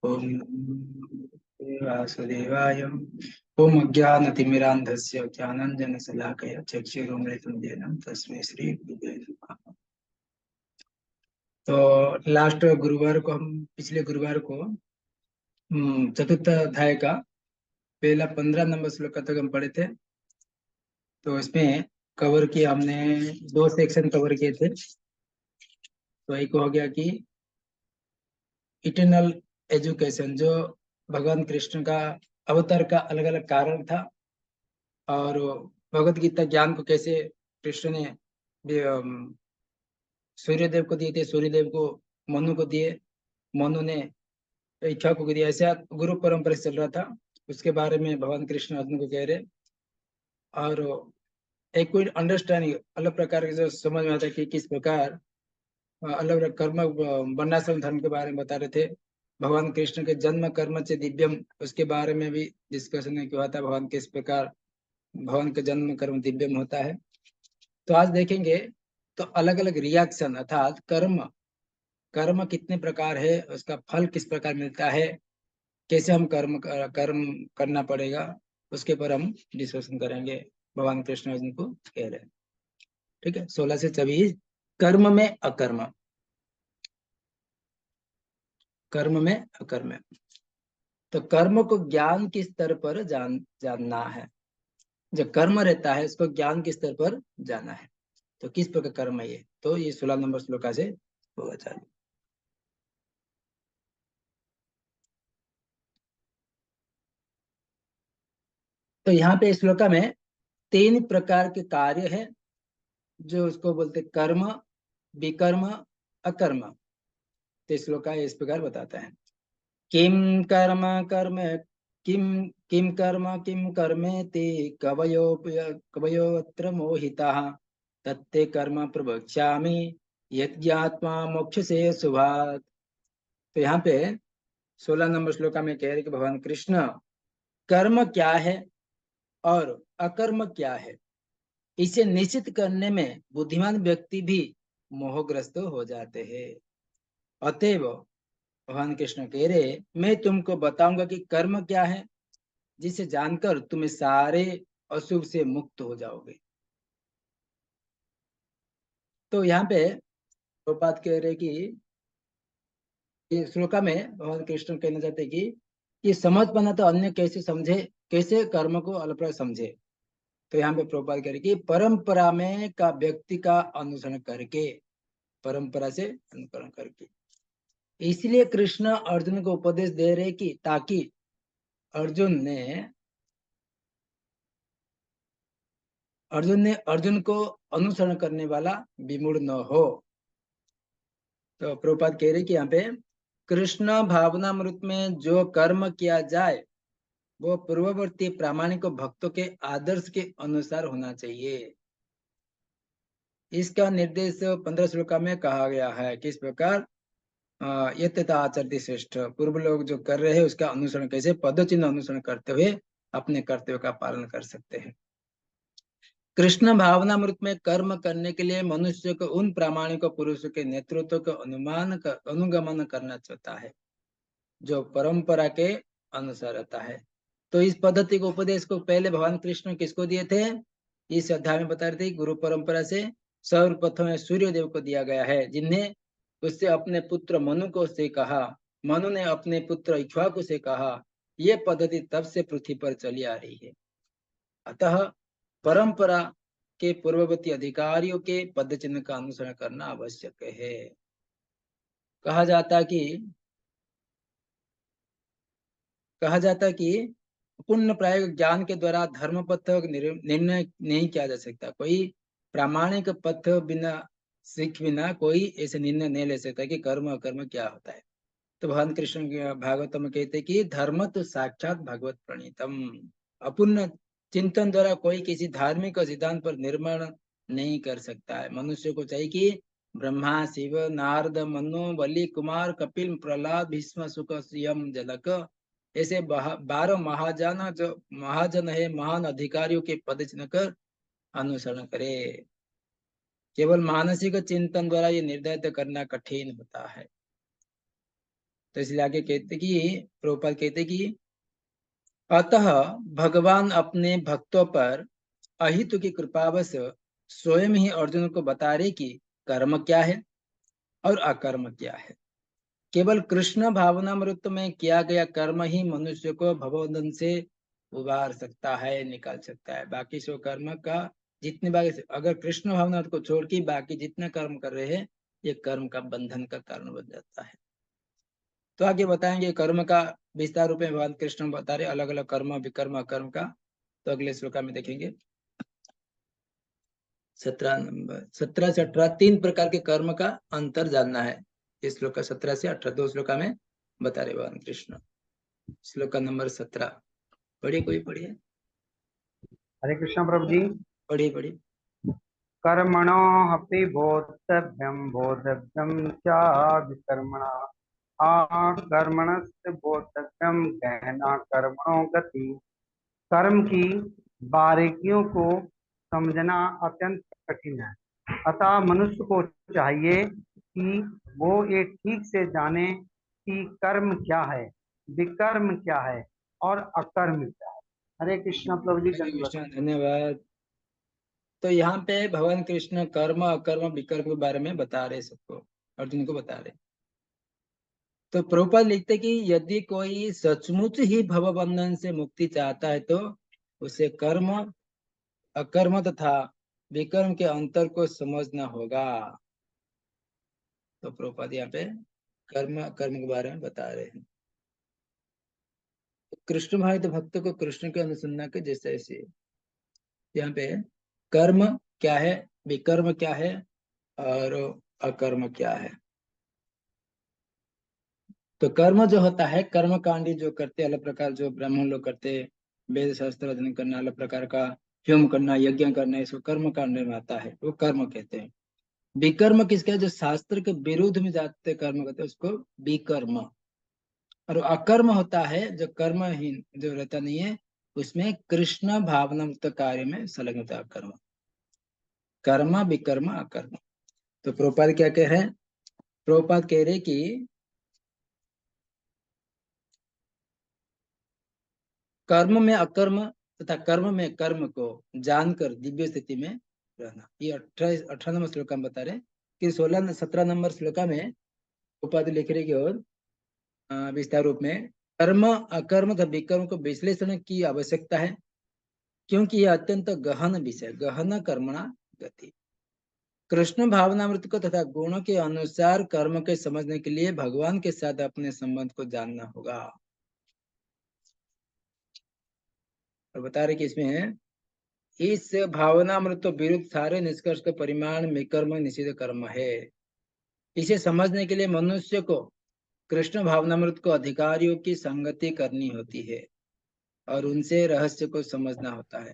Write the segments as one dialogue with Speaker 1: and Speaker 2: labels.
Speaker 1: ओम वासुदेवाय। ओम अज्ञानतिमिरान्धस्य ज्ञानाञ्जनशलाकया चक्षुरुन्मिलितं येन तस्मै श्री गुरुवे नमः। तो लास्ट गुरुवार को हम पिछले गुरुवार को चतुर्थ अध्याय का पहला 15 नंबर श्लोक तक हम पढ़े थे। तो इसमें कवर किया हमने, दो सेक्शन कवर किए थे। तो एक हो गया कि इटर्नल एजुकेशन, जो भगवान कृष्ण का अवतार का अलग अलग कारण था, और भगवत गीता ज्ञान को कैसे कृष्ण ने सूर्यदेव को दिए थे, सूर्यदेव को मनु को दिए, मनु ने इच्छा को दिया, ऐसा गुरु परंपरा से चल रहा था। उसके बारे में भगवान कृष्ण अर्जुन को कह रहे। और एक कोई अंडरस्टैंडिंग अलग प्रकार के जो समझ में आता है कि किस प्रकार अलग अलग कर्म, वर्णाश्रम धर्म के बारे में बता रहे थे। भगवान कृष्ण के जन्म कर्म से दिव्यम, उसके बारे में भी डिस्कशन हुआ था। भगवान किस प्रकार भगवान का जन्म कर्म दिव्यम होता है। तो आज देखेंगे तो अलग अलग रिएक्शन अर्थात कर्म, कर्म कितने प्रकार है, उसका फल किस प्रकार मिलता है, कैसे हम कर्म करना पड़ेगा, उसके पर हम डिस्कशन करेंगे। भगवान कृष्ण अर्जुन को कह रहे हैं। ठीक है, 16 से 24। कर्म में अकर्म, कर्म में अकर्म। तो कर्म को ज्ञान के स्तर पर जानना है। जो कर्म रहता है उसको ज्ञान के स्तर पर जाना है। तो किस प्रकार कर्म है ये, तो ये 16 नंबर श्लोका से होगा चालू। तो यहाँ पे श्लोका में 3 प्रकार के कार्य है, जो उसको बोलते कर्म, विकर्म, अकर्म। तो श्लोका इस प्रकार बताता है। किम कर्म कर्म, किम किम कर्म किम कर्मेति कवयो कवयो अत्र मोहिताः तत्ते कर्म प्रवक्ष्यामि यज्ञात्मा मोक्ष से शुभात्। तो यहाँ पे 16 नंबर श्लोका में कह रहे कि भगवान कृष्ण कर्म क्या है और अकर्म क्या है, इसे निश्चित करने में बुद्धिमान व्यक्ति भी मोहग्रस्त हो जाते हैं। अतएव भगवान कृष्ण कह रहे, मैं तुमको बताऊंगा कि कर्म क्या है, जिसे जानकर तुम सारे अशुभ से मुक्त हो जाओगे। तो यहाँ पे प्रभुपाद कह रहे कि ये श्लोका में भगवान कृष्ण कहना चाहते हैं कि समझ पाना तो अन्य कैसे समझे, कैसे कर्म को अलग प्रकार समझे। तो यहाँ पे प्रभुपाद कह रहे कि परंपरा में का व्यक्ति का अनुसरण करके, परंपरा से अनुकरण करके। इसलिए कृष्ण अर्जुन को उपदेश दे रहे कि ताकि अर्जुन ने अर्जुन को अनुसरण करने वाला विमूढ़ न हो। तो प्रभुपाद कह रहे कि यहाँ पे कृष्ण भावनामृत में जो कर्म किया जाए वो पूर्ववर्ती प्रामाणिक भक्तों के आदर्श के अनुसार होना चाहिए। इसका निर्देश 15 श्लोका में कहा गया है। किस प्रकार यत्तथा आचरति श्रेष्ठ, पूर्व लोग जो कर रहे हैं उसका अनुसरण कैसे पद चिन्ह अनुसरण करते हुए अपने कर्तव्य का पालन कर सकते हैं। कृष्ण भावनामृत में कर्म करने के लिए मनुष्य को उन प्रामाणिक पुरुषों के नेतृत्व का अनुगमन करना चाहता है, जो परंपरा के अनुसार रहता है। तो इस पद्धति को उपदेश को पहले भगवान कृष्ण किसको दिए थे, इस अध्याय में बता रहे थे। गुरु परंपरा से सर्वप्रथम सूर्य देव को दिया गया है, जिन्हें उससे अपने पुत्र मनु को से कहा, मनु ने अपने पुत्र इक्ष्वाकु से कहा। ये पद्धति तब से पृथ्वी पर चली आ रही है। अतः परंपरा के पूर्ववर्ती अधिकारियों के पद चिन्ह का अनुसरण करना आवश्यक है। कहा जाता कि पुण्य प्रायोग ज्ञान के द्वारा धर्म पथ निर्णय नहीं किया जा सकता। कोई प्रामाणिक पथ बिना सीख बिना कोई ऐसे निर्णय नहीं ले सकता कि कर्म अकर्म क्या होता है। तो भगवान कृष्ण भागवत में कहते कि धर्म तो साक्षात भगवत प्रणीतम। अपुण्य चिंतन द्वारा कोई किसी धार्मिक सिद्धांत पर निर्माण नहीं कर सकता है। मनुष्य को चाहिए कि ब्रह्मा शिव नारद मनु बलि कुमार कपिल प्रहलाद भीष्म सुख यम जनक ऐसे 12 महाजन, जो महाजन है महान अधिकारियों के पद चिन्ह कर अनुसरण करे। केवल मानसिक चिंतन द्वारा ये निर्धारित करना कठिन होता है। तो इसलिए आगे कहते कि प्रभुपाद कहते कि अतः भगवान अपने भक्तों पर अहितु की कृपावश स्वयं ही अर्जुन को बता रहे कि कर्म क्या है और अकर्म क्या है। केवल कृष्ण भावनामृत में किया गया कर्म ही मनुष्य को भवबंधन से उबार सकता है, निकाल सकता है। बाकी सब कर्म का जितने बाकी अगर कृष्ण भावनामृत को छोड़ के बाकी जितने कर्म कर रहे हैं, ये कर्म का बंधन का कारण बन जाता है। तो आगे बताएंगे कर्म का विस्तार रूप में भगवान कृष्ण बता रहे अलग अलग कर्म, विकर्म, अकर्म का। तो अगले श्लोक में देखेंगे 17 नंबर 17 से 18 तीन प्रकार के कर्म का अंतर जानना है। इस श्लोक का 17 से 18 दो श्लोक में बता रहे भगवान कृष्ण। श्लोक नंबर 17 पढ़िए, कोई पढ़िए।
Speaker 2: हरे कृष्ण प्रभु जी।
Speaker 1: पढ़िए पढ़िए।
Speaker 2: कर्मणो अपि बोद्धव्यं बोद्धव्यं च विकर्मणा कर्मणस्य बोद्धव्यं गहना कर्मणो गति। कर्म की बारीकियों को समझना अत्यंत कठिन है, अतः मनुष्य को चाहिए कि वो ये ठीक से जाने कि कर्म क्या है, विकर्म क्या है और अकर्म क्या है। हरे कृष्ण प्रभु जी।
Speaker 1: हरे कृष्ण, धन्यवाद। तो यहाँ पे भगवान कृष्ण कर्म, अकर्म, विकर्म के बारे में बता रहे सबको, अर्जुन को बता रहे। तो प्रभुपाद लिखते कि यदि कोई सचमुच ही भव बंधन से मुक्ति चाहता है तो उसे कर्म, अकर्म तथा विकर्म के अंतर को समझना होगा। तो प्रभुपाद यहाँ पे कर्म, कर्म के बारे में बता रहे हैं। कृष्ण भावित भक्त को कृष्ण के अनुसंधान के जैसे ऐसे यहाँ पे कर्म क्या है, विकर्म क्या है और अकर्म क्या है। तो कर्म जो होता है, कर्म कांडी जो करते अलग प्रकार, जो ब्राह्मण लोग करते, वेद शास्त्र अध्ययन करना, अलग प्रकार का होम करना, यज्ञ करना, इसको कर्म कांड में आता है, वो कर्म कहते हैं। विकर्म किसका है, जो शास्त्र के विरुद्ध में जाते कर्म करते हैं उसको विकर्म। और अकर्म होता है जो कर्महीन जो रहता नहीं है, उसमें कृष्ण भावनामृत कार्य में संलग्न होता है कर्म। कर्म, विकर्म, अकर्म। तो प्रभुपाद क्या कह रहे हैं, प्रभुपाद कह रहे कि कर्म में अकर्म तथा कर्म में कर्म को जानकर दिव्य स्थिति में रहना। ये 18 नंबर श्लोक में बता रहे कि 17 नंबर श्लोक में उपाधि लिख रहे की और विस्तार रूप में कर्म, अकर्म तथा विकर्म को विश्लेषण की आवश्यकता है, क्योंकि यह अत्यंत गहन विषय, गहन कर्मणा गति। कृष्ण भावनामृत को तथा गुणों के अनुसार कर्म के समझने के लिए भगवान के साथ अपने संबंध को जानना होगा। और बता रहे कि इसमें इस भावनामृत तो विरुद्ध सारे निष्कर्ष का परिमाण में कर्म निषिद्ध कर्म है। इसे समझने के लिए मनुष्य को कृष्ण भावनामृत को अधिकारियों की संगति करनी होती है और उनसे रहस्य को समझना होता है।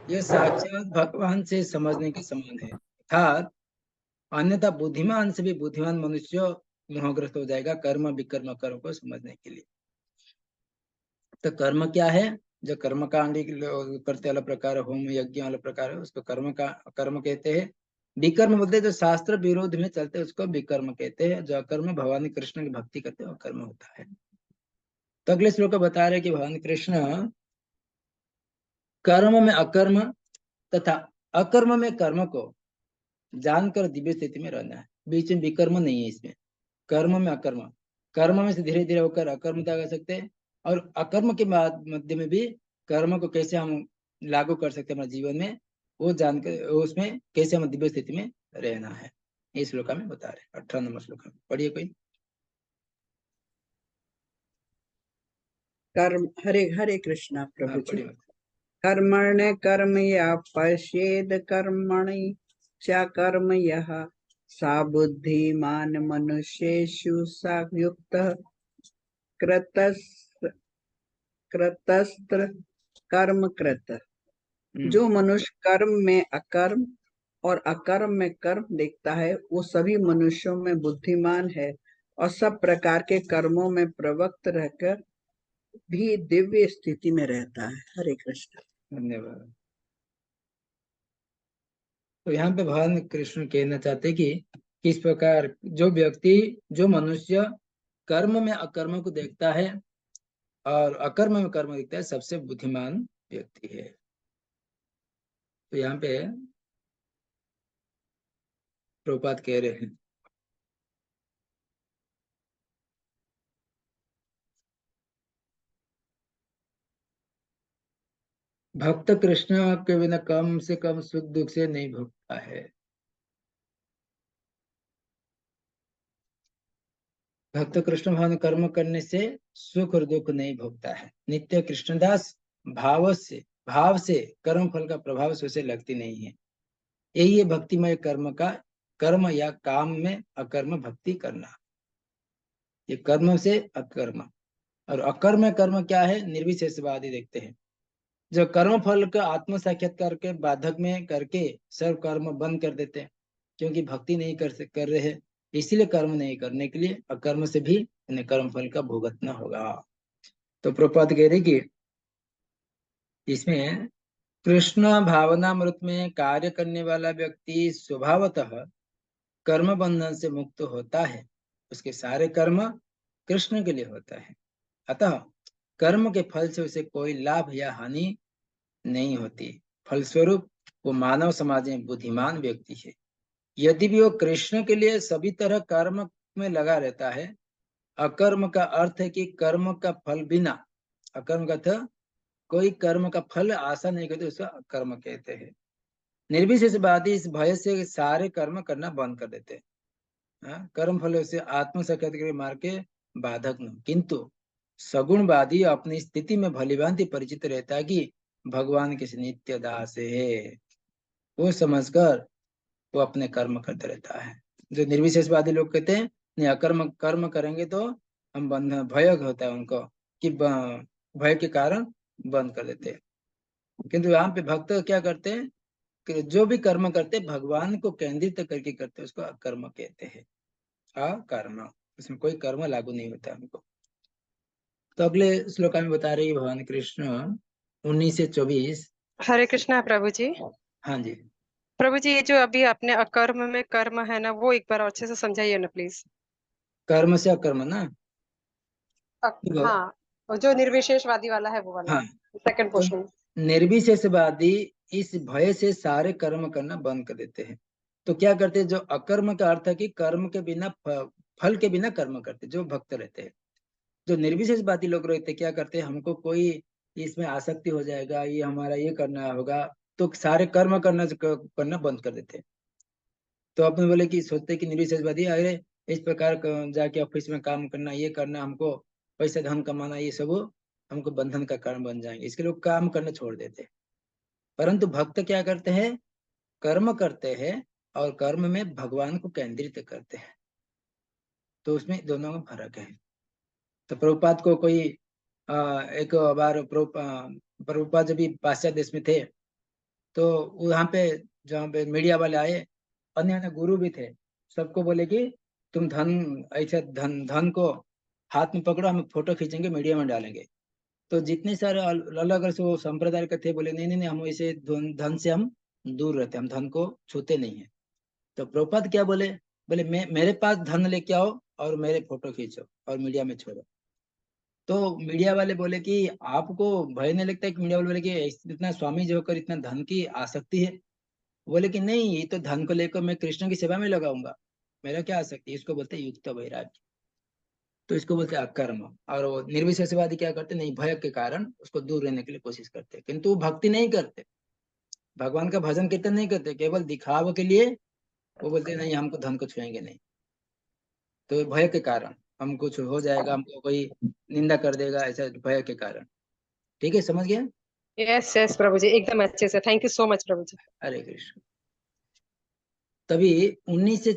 Speaker 1: यह साक्षात भगवान से समझने के समान है, अर्थात अन्यथा बुद्धिमान से भी बुद्धिमान मनुष्य मोहग्रस्त हो जाएगा कर्म, विकर्म, कर्म को समझने के लिए। तो कर्म क्या है, जो कर्म कांडी करते अलग प्रकार, होम यज्ञ अलग प्रकार है, उसको कर्म का कर्म कहते हैं। विकर्म बोलते हैं जो शास्त्र विरोध में चलते हैं उसको विकर्म कहते हैं। जो अकर्म भगवान कृष्ण की भक्ति करते हैं वो कर्म होता है। तो अगले श्लोक बता रहे कि भगवान कृष्ण कर्म में अकर्म तथा अकर्म में कर्म को जानकर दिव्य स्थिति में रहना है। बीच में विकर्म नहीं है इसमें, कर्म में अकर्म, कर्म में से धीरे धीरे होकर अकर्म तक आ सकते हैं, और अकर्म के मध्य में भी कर्म को कैसे हम लागू कर सकते हैं हमारे जीवन में, वो जानकर उसमें कैसे हम दिव्य स्थिति में रहना है। इस श्लोक में बता रहे 18 नंबर श्लोक में। पढ़िए कोई।
Speaker 3: कर्म। हरे हरे कृष्णा प्रभु जी।
Speaker 1: पढ़िए।
Speaker 3: कर्मण्य कर्म या पश्येद कर्मणि च कर्म यः सा बुद्धिमान मनुष्येषु सा युक्तः कृतस्त्र कर्म कृत। जो मनुष्य कर्म में अकर्म और अकर्म में कर्म देखता है वो सभी मनुष्यों में बुद्धिमान है और सब प्रकार के कर्मों में प्रवृत्त रहकर भी दिव्य स्थिति में रहता है। हरे कृष्ण।
Speaker 1: धन्यवाद। तो यहाँ पे भगवान कृष्ण कहना चाहते कि किस प्रकार जो व्यक्ति, जो मनुष्य कर्म में अकर्म को देखता है और अकर्म में कर्म देखता है, सबसे बुद्धिमान व्यक्ति है। तो यहाँ पे प्रभुपाद कह रहे हैं, भक्त कृष्ण के बिना कम से कम सुख दुख से नहीं भोगता है। भक्त कृष्ण भाव कर्म करने से सुख और दुख नहीं भोगता है। नित्य कृष्णदास भाव से कर्म फल का प्रभाव से उसे लगती नहीं है। यही है भक्तिमय कर्म का, कर्म या काम में अकर्म भक्ति करना। ये कर्म से अकर्म, और अकर्म कर्म क्या है, निर्विशेषवादी देखते हैं। जो कर्म फल का आत्म साक्षात्कार के बाधक में करके सर्व कर्म बंद कर देते हैं, क्योंकि भक्ति नहीं कर रहे हैं, इसीलिए कर्म नहीं करने के लिए अकर्म से भी इन्हें कर्म फल का भुगतना होगा। तो प्रपात कह रहे कि इसमें कृष्ण भावनामृत में कार्य करने वाला व्यक्ति स्वभावतः कर्म बंधन से मुक्त होता है। उसके सारे कर्म कृष्ण के लिए होता है, अतः कर्म के फल से उसे कोई लाभ या हानि नहीं होती। फलस्वरूप वो मानव समाज में बुद्धिमान व्यक्ति है। यदि भी वो कृष्ण के लिए सभी तरह कर्म में लगा रहता है, अकर्म का अर्थ है कि कर्म का फल बिना, अकर्म का अर्थ कोई कर्म का फल आशा नहीं करते, उसका अकर्म कहते हैं। निर्विशेषवादी इस भय से सारे कर्म करना बंद कर देते हैं। कर्म फल से आत्म साक्षात्कार मार्ग के बाधक न, किंतु सगुणवादी अपनी स्थिति में भलीभांति परिचित रहता है कि भगवान किसी नित्य दास है, वो समझकर वो अपने कर्म करते रहता है। जो निर्विशेषवादी लोग कहते हैं नहीं, अकर्म कर्म करेंगे तो हम बंधन, भय होता है उनको कि भय के कारण बंद कर देते हैं। किंतु यहाँ पे भक्त क्या करते हैं कि जो भी कर्म करते हैं भगवान को केंद्रित करके करते हैं, उसको अकर्म कहते हैं। अकर्म, इसमें कोई कर्म लागू नहीं होता हमको। तो अगले श्लोक में बता रही है भगवान कृष्ण 19 से 24।
Speaker 4: हरे कृष्णा प्रभु जी।
Speaker 1: हाँ जी,
Speaker 4: प्रभु जी, ये जो अभी आपने अकर्म में कर्म है ना, वो एक बार अच्छे से समझाइए ना प्लीज।
Speaker 1: कर्म से अकर्म ना।
Speaker 4: हाँ, और जो निर्विशेषवादी वाला है वो वाला,
Speaker 1: हाँ,
Speaker 4: सेकंड
Speaker 1: तो
Speaker 4: क्वेश्चन।
Speaker 1: निर्विशेषवादी इस भय से सारे कर्म करना बंद कर देते हैं। तो क्या करते हैं, जो अकर्म का अर्थ है कि कर्म के बिना फल के बिना कर्म करते, जो भक्त रहते हैं। जो निर्विशेषवादी लोग रहते क्या करते हैं, हमको कोई इसमें आसक्ति हो जाएगा, ये हमारा ये करना होगा, तो सारे कर्म करना बंद कर देते हैं। तो अपने बोले कि सोचते कि निर्विशेषवादी अरे इस प्रकार जाके ऑफिस में काम करना, ये करना, हमको पैसा धन कमाना, ये सब हमको बंधन का कारण बन जाएंगे, इसके लोग काम करना छोड़ देते हैं। परंतु भक्त क्या करते हैं, कर्म करते हैं और कर्म में भगवान को केंद्रित करते हैं। तो उसमें दोनों में फर्क है। तो प्रभुपाद को कोई एक बार प्रभुपाद जब भी पाश्चात्य देश में थे, तो वहां पे जहाँ पे मीडिया वाले आए, अन्य अन्य गुरु भी थे, सबको बोले कि तुम धन, ऐसा धन धन को हाथ में पकड़ो, हम फोटो खींचेंगे मीडिया में डालेंगे। तो जितने सारे अलग अलग से वो संप्रदाय के थे, बोले नहीं नहीं नहीं, हम इसे धन से हम दूर रहते, हम धन को छूते नहीं है। तो प्रभुपाद क्या बोले, बोले मेरे पास धन लेके आओ और मेरे फोटो खींचो और मीडिया में छोड़ो। तो मीडिया वाले बोले कि आपको भय नहीं लगता है? कि मीडिया वाले बोले कि इतना स्वामी जी होकर इतना धन की आसक्ति है। बोले कि नहीं, ये तो धन को लेकर मैं कृष्ण की सेवा में लगाऊंगा, मेरा क्या आसक्ति है। इसको बोलते हैं युक्त वैराग्य। तो इसको बोलते हैं अकर्म। और वो निर्विशेषवादी क्या करते, नहीं, भय के कारण उसको दूर रहने के लिए कोशिश करते हैं, किंतु वो भक्ति नहीं करते, भगवान का भजन कीर्तन नहीं करते, केवल दिखाव के लिए वो बोलते नहीं, हमको धन को छुएंगे नहीं। तो भय के कारण, हम कुछ हो जाएगा, हमको कोई निंदा कर देगा, ऐसा भय के कारण। ठीक है, समझ गया।
Speaker 4: यस यस प्रभु जी, एकदम अच्छे से, thank you so much Prabhu जी।
Speaker 1: हरे कृष्ण। तभी 19 से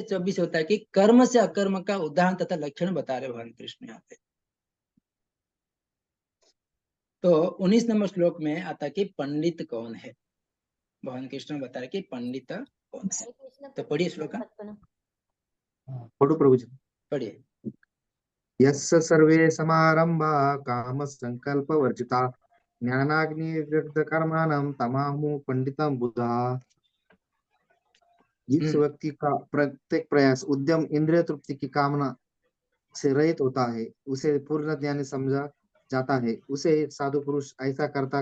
Speaker 1: 24 होता है कि कर्म से अकर्म का उदाहरण तथा लक्षण बता रहे भगवान कृष्ण यहाँ पे। तो 19 नंबर श्लोक में आता है कि पंडित कौन है। भगवान कृष्ण बता रहे कि पंडित कौन है। तो पढ़िए श्लोक,
Speaker 5: पढ़ो प्रभु जी।
Speaker 1: पढ़िए।
Speaker 5: यस्य सर्वे समारंभा काम संकल्प वर्जिता ज्ञानाग्नि कर्माणं तमाहु पंडितम बुधा। जिस व्यक्ति का प्रत्येक प्रयास उद्यम इंद्रिय तृप्ति की कामना से रहित होता है, उसे पूर्ण ज्ञानी समझा जाता है। उसे साधु पुरुष ऐसा करता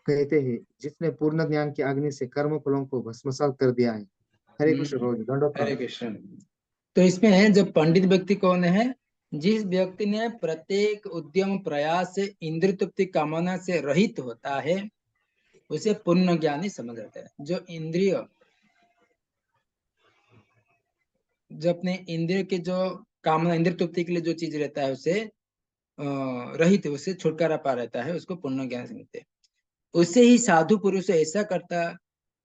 Speaker 5: कहते हैं जिसने पूर्ण ज्ञान की अग्नि से कर्म फलों को भस्मसात कर दिया है। हरे कृष्ण रोज दंडोत
Speaker 1: हरे कृष्ण। तो इसमें जो पंडित व्यक्ति कौन है? जिस व्यक्ति ने प्रत्येक उद्यम प्रयास से इंद्रिय तृप्ति कामना से रहित होता है, उसे पूर्ण ज्ञानी समझ जाता है। जो अपने इंद्रिय के जो कामना, इंद्रिय तृप्ति के लिए जो चीज रहता है उसे रहित, उसे छुटकारा पा रहता है, उसको पूर्ण ज्ञान समझते हैं। उसे ही साधु पुरुष ऐसा करता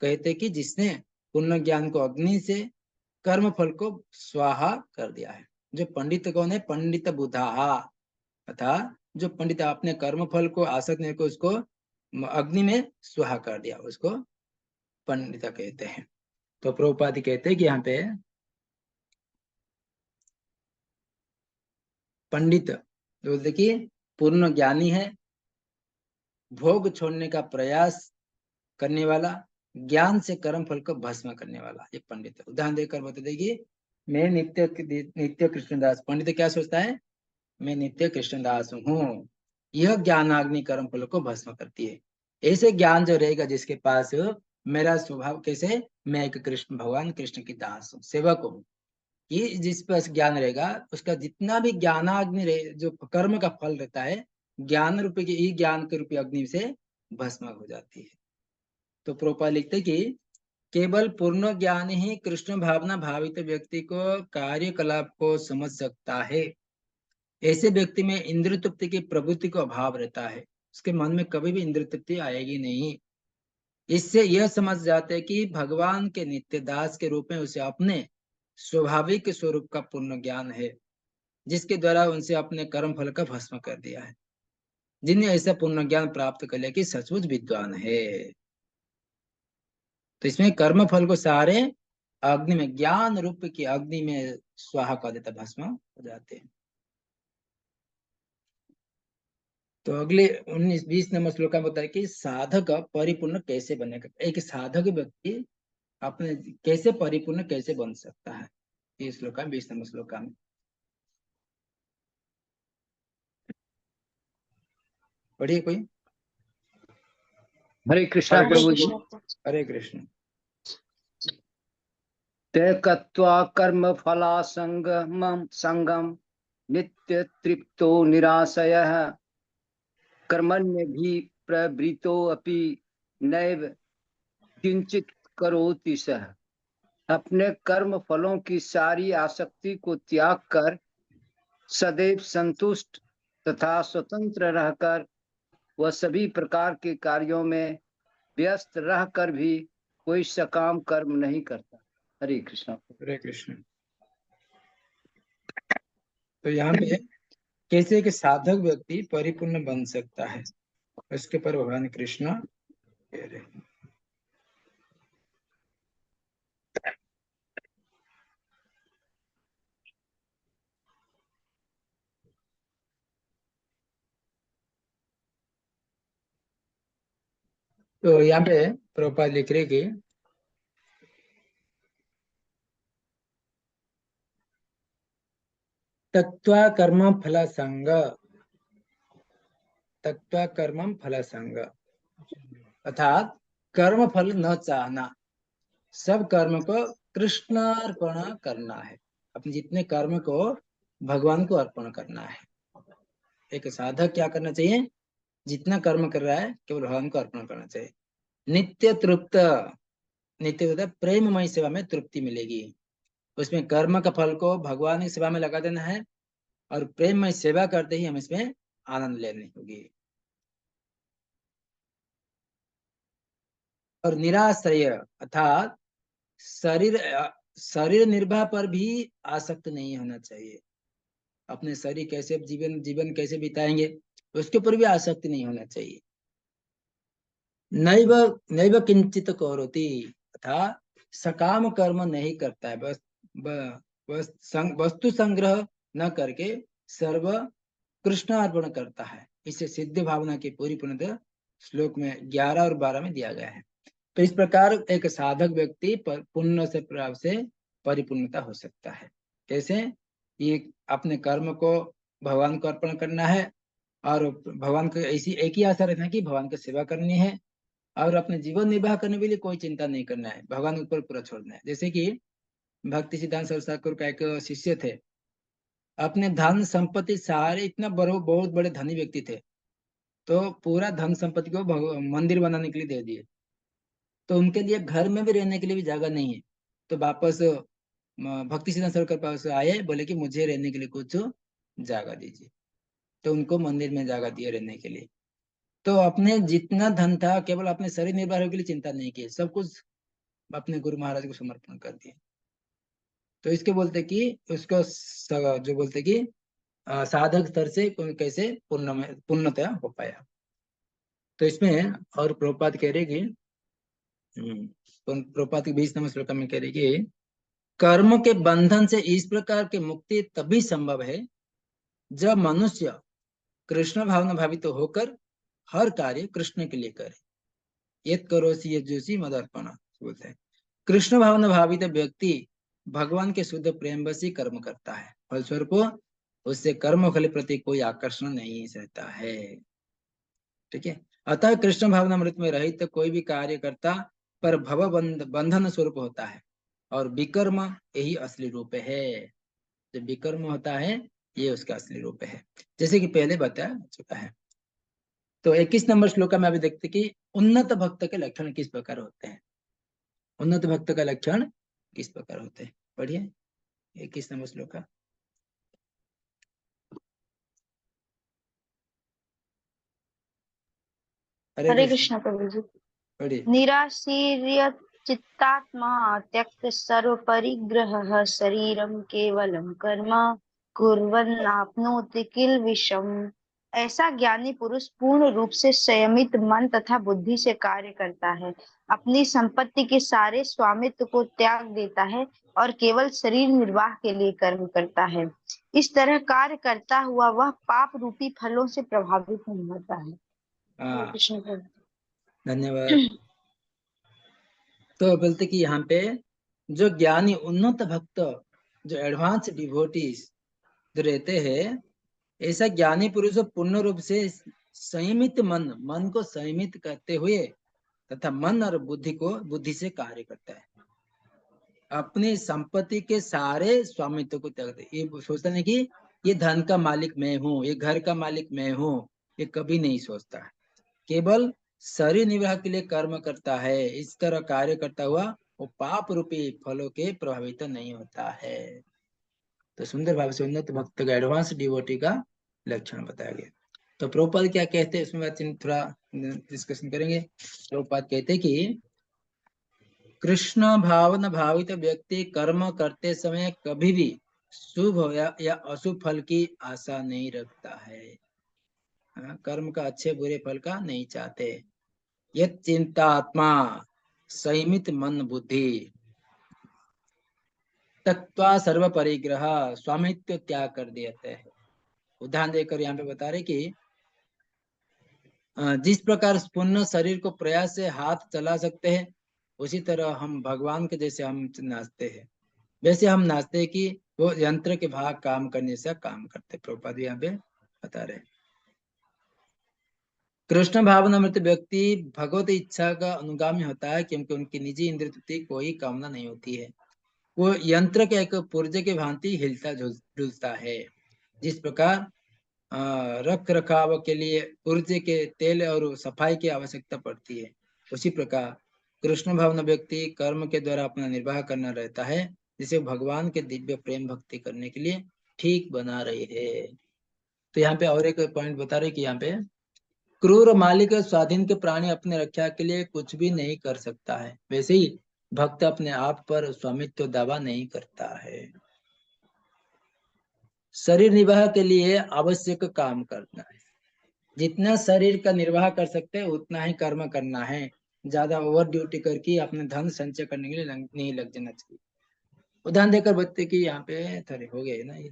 Speaker 1: कहते कि जिसने पूर्ण ज्ञान को अग्नि से कर्म फल को स्वाहा कर दिया है। जो पंडित कौन है? पंडित बुधाहा, अर्थात जो पंडित अपने कर्म फल को आसक्त नहीं को उसको अग्नि में स्वाहा कर दिया, उसको पंडित कहते हैं। तो प्रभुपाद कहते हैं कि यहाँ पे पंडित तो देखिए पूर्ण ज्ञानी है, भोग छोड़ने का प्रयास करने वाला, ज्ञान से कर्म फल को भस्म करने वाला, ये पंडित है। उदाहरण देकर बता देगी, मैं नित्य कृष्णदास। पंडित क्या सोचता है? मैं नित्य कृष्णदास हूँ, यह ज्ञानाग्नि कर्म फल को भस्म करती है। ऐसे ज्ञान जो रहेगा जिसके पास, मेरा स्वभाव कैसे, मैं एक कृष्ण भगवान कृष्ण की दास हूँ, सेवक हूँ, ये जिस पास ज्ञान रहेगा उसका जितना भी ज्ञानाग्नि रहे, जो कर्म का फल रहता है, ज्ञान रूपी की ये ज्ञान के रूपी अग्नि से भस्म हो जाती है। तो प्रोपा लिखते कि केवल पूर्ण ज्ञान ही कृष्ण भावना भावित व्यक्ति को कार्यकलाप को समझ सकता है। ऐसे व्यक्ति में इंद्रिय तृप्ति की प्रवृत्ति का अभाव रहता है, उसके मन में कभी भी इंद्रिय तृप्ति आएगी नहीं। इससे यह समझ जाते हैं कि भगवान के नित्य दास के रूप में उसे अपने स्वाभाविक स्वरूप का पूर्ण ज्ञान है, जिसके द्वारा उनसे अपने कर्म फल का भस्म कर दिया है। जिन्हें ऐसा पूर्ण ज्ञान प्राप्त कर लिया कि सचमुच विद्वान है। तो इसमें कर्म फल को सारे अग्नि में, ज्ञान रूप की अग्नि में स्वाहा कर देता, भस्म हो जाते हैं। तो अगले 19-20 नंबर श्लोक में बताया कि साधक परिपूर्ण कैसे बनेगा। एक साधक व्यक्ति अपने कैसे परिपूर्ण कैसे बन सकता है, ये श्लोक 20 नंबर श्लोक में। पढ़िए कोई।
Speaker 6: हरे कृष्णा प्रभु जी।
Speaker 1: हरे कृष्ण।
Speaker 6: ते कत्वा कर्म फला संगम नित्य तृप्तो निराशयः कर्मण्य भी प्रवृत्तो अपि नैव किंचित करोति सः। अपने कर्म फलों की सारी आसक्ति को त्याग कर सदैव संतुष्ट तथा स्वतंत्र रहकर वह सभी प्रकार के कार्यों में व्यस्त रहकर भी कोई सकाम कर्म नहीं करता। हरे कृष्ण।
Speaker 1: हरे कृष्ण। तो यहाँ पे कैसे एक साधक व्यक्ति परिपूर्ण बन सकता है, उसके पर भगवान कृष्ण कह रहे हैं। तो यहाँ पे प्रभुपाद लिख रहे कि तत्वा कर्म फल संग, तत्वा कर्म फल संग अर्थात कर्म फल न चाहना, सब कर्म को कृष्णार्पण करना है। अपने जितने कर्म को भगवान को अर्पण करना है। एक साधक क्या करना चाहिए? जितना कर्म कर रहा है केवल भगवान को अर्पण करना चाहिए। नित्य तृप्त, नित्य होता है प्रेममय सेवा में तृप्ति मिलेगी। उसमें कर्म का फल को भगवान की सेवा में लगा देना है और प्रेममय सेवा करते ही हमें इसमें आनंद लेनी होगी। और निराश्रय अर्थात शरीर निर्वाह पर भी आसक्त नहीं होना चाहिए। अपने शरीर कैसे जीवन कैसे बिताएंगे उसके ऊपर भी आसक्ति नहीं होना चाहिए। नैव नैव किंचित करोति अर्थात सकाम कर्म नहीं करता है, बस वस्तु संग्रह न करके सर्व कृष्ण अर्पण करता है। इसे सिद्ध भावना की पूरी पूर्णतः श्लोक में 11 और 12 में दिया गया है। तो इस प्रकार एक साधक व्यक्ति पुण्य से प्रभाव से परिपूर्णता हो सकता है। कैसे? ये अपने कर्म को भगवान को अर्पण करना है और भगवान को ऐसी एक ही आशा रखना है कि भगवान की सेवा करनी है और अपने जीवन निर्वाह करने के लिए कोई चिंता नहीं करना है, भगवान ऊपर पूरा छोड़ना है। जैसे कि भक्ति सिद्धांत सरस्वती ठाकुर का एक शिष्य थे, अपने धन संपत्ति सारे इतना बहुत बड़े धनी व्यक्ति थे, तो पूरा धन संपत्ति को मंदिर बनाने के लिए दे दिए। तो उनके लिए घर में भी रहने के लिए भी जगह नहीं है। तो वापस भक्ति सिद्धांत सरकार के पास आए, बोले कि मुझे रहने के लिए कुछ जगह दीजिए। तो उनको मंदिर में जगह दिए रहने के लिए। तो अपने जितना धन था केवल अपने शरीर निर्वाह के लिए चिंता नहीं की, सब कुछ अपने गुरु महाराज को समर्पण कर दिए। तो इसके बोलते कि उसको जो बोलते कि साधक स्तर से कैसे पूर्णतया हो पाया। तो इसमें और प्रभुपाद कह रहे कि प्रभुपाद के 20 नंबर श्लोक में कह रहे कि कर्म के बंधन से इस प्रकार की मुक्ति तभी संभव है जब मनुष्य कृष्ण भावना भावित तो होकर हर कार्य कृष्ण के लिए करे। यत करोसि यज्जोसि मदर्पण बोलते हैं। कृष्ण भावना भावित व्यक्ति भगवान के शुद्ध प्रेम बसी कर्म करता है, फलस्वरूप उससे कर्म फल प्रति कोई आकर्षण नहीं रहता है। ठीक है। अतः कृष्ण भावना मृत में रहित तो कोई भी कार्य करता पर भव बंधन स्वरूप होता है और विकर्म यही असली रूप है। जो विकर्म होता है ये उसका असली रूप है, जैसे कि पहले बताया चुका है। तो 21 नंबर श्लोक में अभी देखते कि उन्नत भक्त के लक्षण किस प्रकार होते हैं। उन्नत भक्त का लक्षण किस प्रकार होते हैं, पढ़िए 21 नंबर श्लोक।
Speaker 7: हरे कृष्ण प्रभु जी।
Speaker 1: पढ़िए।
Speaker 7: निराशीर्य चित्तात्मा त्यक्त सर्व परिग्रह शरीरम केवलम कर्म कुर्वन्नाप्नोति किल विषम। ऐसा ज्ञानी पुरुष पूर्ण रूप से संयमित मन तथा बुद्धि से कार्य करता है, अपनी संपत्ति के सारे स्वामित्व को त्याग देता है और केवल शरीर निर्वाह के लिए कर्म करता है। इस तरह कार्य करता हुआ वह पाप रूपी फलों से प्रभावित नहीं होता है। कृष्ण प्रभु।
Speaker 1: धन्यवाद। तो बोलते कि यहाँ पे जो ज्ञानी उन्नत भक्त, जो एडवांस डिवोटीज जो रहते हैं, ऐसा ज्ञानी पुरुष पूर्ण रूप से संयमित मन को संयमित करते हुए तथा मन और बुद्धि से कार्य करता है। अपनी संपत्ति के सारे स्वामित्व को त्यागते, ये सोचता नहीं कि ये धन का मालिक मैं हूँ, ये घर का मालिक मैं हूँ, ये कभी नहीं सोचता है। केवल शरीर निर्वाह के लिए कर्म करता है। इस तरह कार्य करता हुआ वो पाप रूपी फलों के प्रभावित नहीं होता है। तो सुंदर भाव से उन्नत भक्त का एडवांस डिवोटी का लक्षण बताया गया। तो प्रभुपाद क्या कहते हैं इसमें थोड़ा डिस्कशन करेंगे। प्रभुपाद कहते कि कृष्ण भावना भावित व्यक्ति कर्म करते समय कभी भी शुभ या अशुभ फल की आशा नहीं रखता है। कर्म का अच्छे बुरे फल का नहीं चाहते। यह चिंता आत्मा संयमित मन बुद्धि तत्वा सर्व परिग्रह स्वामित्व त्याग कर देते हैं। उदाहरण देकर यहाँ पे बता रहे कि जिस प्रकार पुण्य शरीर को प्रयास से हाथ चला सकते हैं, उसी तरह हम भगवान के जैसे हम नाचते हैं, वैसे हम नाचते हैं कि वो यंत्र के भाग काम करने से काम करते। प्रभुपाद यहाँ पे बता रहे। कृष्ण भावनामृत व्यक्ति भगवत इच्छा का अनुगामी होता है, क्योंकि उनकी निजी इंद्रिय तृप्ति कोई कामना नहीं होती है। वो यंत्र के एक पुर्जे के भांति हिलता डुलता है। जिस प्रकार रख रखाव के लिए पुर्जे के तेल और सफाई की आवश्यकता पड़ती है, उसी प्रकार कृष्ण भावना व्यक्ति कर्म के द्वारा अपना निर्वाह करना रहता है, जिसे भगवान के दिव्य प्रेम भक्ति करने के लिए ठीक बना रही है। तो यहाँ पे और एक पॉइंट बता रहे कि यहाँ पे क्रूर मालिक स्वाधीन के प्राणी अपने रक्षा के लिए कुछ भी नहीं कर सकता है, वैसे ही भक्त अपने आप पर स्वामित्व दावा नहीं करता है। शरीर निर्वाह के लिए आवश्यक काम करना है। जितना शरीर का निर्वाह कर सकते हैं उतना ही कर्म करना है। ज्यादा ओवर ड्यूटी करके अपने धन संचय करने के लिए नहीं लग जाना चाहिए। उदाहरण देकर बताते कि यहाँ पे थोड़े हो गए ना ये।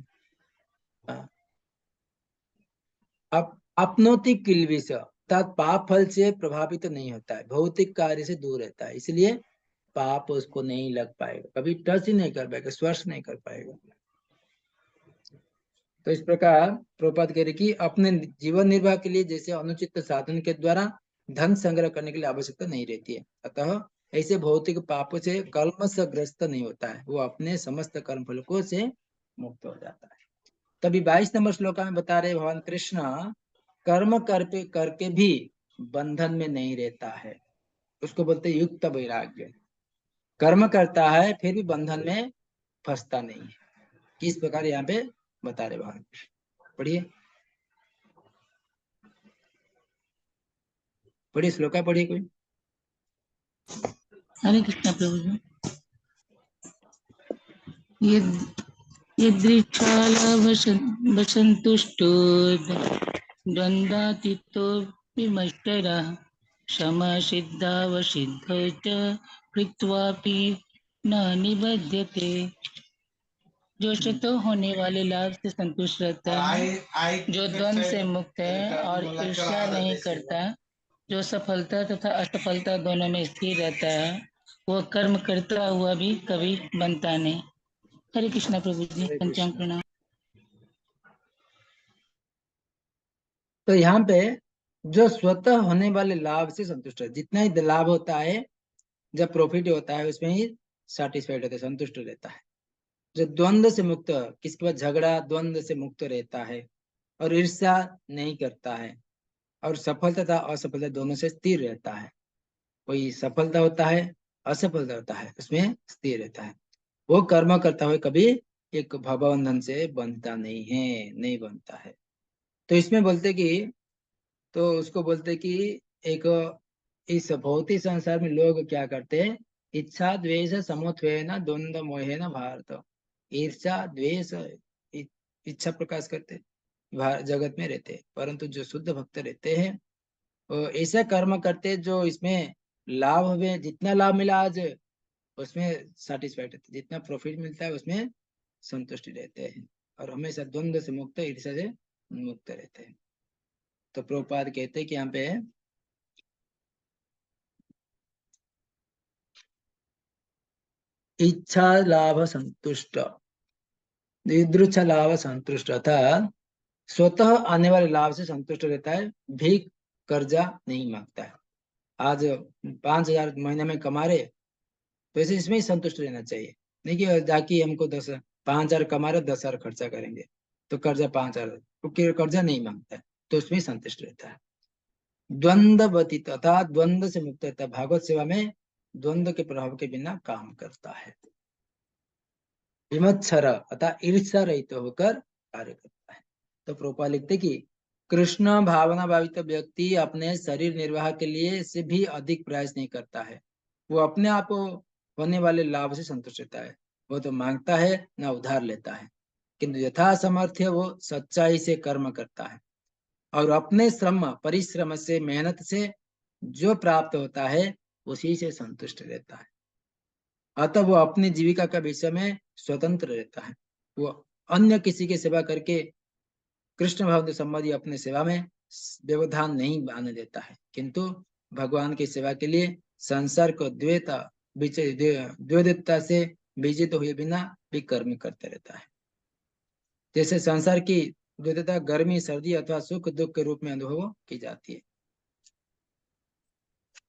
Speaker 1: अब अपनोति किल्बिष, अर्थात पाप फल से प्रभावित तो नहीं होता है, भौतिक कार्य से दूर रहता है, इसलिए पाप उसको नहीं लग पाएगा, कभी टच ही नहीं कर पाएगा, स्पर्श नहीं कर पाएगा। तो इस प्रकार प्रभुपाद कह रहे कि अपने जीवन निर्वाह के लिए जैसे अनुचित साधन के द्वारा धन संग्रह करने के लिए आवश्यकता नहीं रहती है, अतः ऐसे भौतिक पापों से कल्म से ग्रस्त नहीं होता है, वो अपने समस्त कर्म फलों से मुक्त हो जाता है। तभी 22 नंबर श्लोक में बता रहे भगवान कृष्ण कर्म करके भी बंधन में नहीं रहता है, उसको बोलते युक्त वैराग्य। कर्म करता है फिर भी बंधन में फंसता नहीं है, किस प्रकार यहाँ पे बता रहे भगवान कृष्ण। पढ़िए पढ़िए श्लोका पढ़िए कोई।
Speaker 8: हरे कृष्ण प्रभु जी। यदृच्छालाभसन्तुष्टो द्वन्द्वातीतो विमत्सरः समसिद्धावसिद्धौ च कृत्वापि न निबध्यते। जो स्वतः होने वाले लाभ से संतुष्ट रहता है, जो द्वंद्व से मुक्त है और ईर्ष्या नहीं करता, जो सफलता तथा असफलता दोनों में स्थिर रहता है, वो कर्म करता हुआ भी कभी बनता नहीं। हरे कृष्णा प्रभु जी। पंचांग प्रणाम।
Speaker 1: तो यहाँ पे जो स्वतः होने वाले लाभ से संतुष्ट है, जितना ही लाभ होता है, जब प्रॉफिट होता है उसमें ही सेटिस्फाइड होता है, संतुष्ट रहता है। जो द्वंद्व से मुक्त, किसके बाद झगड़ा द्वंद्व से मुक्त रहता है और ईर्ष्या नहीं करता है, और सफलता तथा असफलता दोनों से स्थिर रहता है। कोई सफलता होता है असफलता होता है, उसमें स्थिर रहता है, वो कर्म करता हुए कभी एक भवबंधन से बनता नहीं है, नहीं बनता है। तो इसमें बोलते कि, तो उसको बोलते कि एक इस भौतिक संसार में लोग क्या करते हैं, इच्छा द्वेष समोत्वेन द्वंद्व मोहेन भारत, ईर्ष्या द्वेष इच्छा प्रकाश करते जगत में रहते, परंतु जो शुद्ध भक्त रहते हैं वो ऐसा कर्म करते जो इसमें लाभ में, जितना लाभ मिला आज उसमें सेटिस्फाइड रहते, जितना प्रॉफिट मिलता है उसमें संतुष्टि रहते हैं, और हमेशा द्वंद्व से मुक्त, ईर्ष्या से मुक्त रहते हैं। तो प्रभुपाद कहते हैं कि यहाँ पे इच्छा लाभ संतुष्ट, इदृच्छा लाभ संतुष्ट अर्थात स्वतः आने वाले लाभ से संतुष्ट रहता है, भीख कर्जा नहीं मांगता है। आज 5,000 महीने में कमा रहे तो ऐसे इसमें ही संतुष्ट रहना चाहिए, नहीं कि जाके हमको 5,000 कमा रहे 10,000 खर्चा करेंगे तो कर्जा 5,000, क्योंकि कर्जा नहीं मांगता है तो उसमें संतुष्ट रहता है। द्वंद्वती तथा द्वंद्व से मुक्त रहता है, भागवत सेवा में द्वंद्व के प्रभाव के बिना काम करता है, विमत्सर अर्थात ईर्ष्या रहित होकर कार्य करता है। तो प्रोपा लिखते कि कृष्ण भावना भावित व्यक्ति अपने शरीर निर्वाह के लिए से भी अधिक प्रयास नहीं करता है, वो अपने आप होने वाले लाभ से संतुष्ट रहता है, वो तो मांगता है ना उधार लेता है, किंतु यथा सामर्थ्य वो सच्चाई से कर्म करता है और अपने श्रम परिश्रम से मेहनत से जो प्राप्त होता है उसी से संतुष्ट रहता है। अतः वो अपनी जीविका का विषय में स्वतंत्र रहता है, वो अन्य किसी की सेवा करके कृष्ण भाव संबंधी अपने सेवा में व्यवधान नहीं आने देता है, किंतु भगवान की सेवा के लिए संसार को द्वैतता से विजित हुए बिना भी कर्म करते रहता है। जैसे संसार की द्वैतता गर्मी सर्दी अथवा सुख दुख के रूप में अनुभव की जाती है।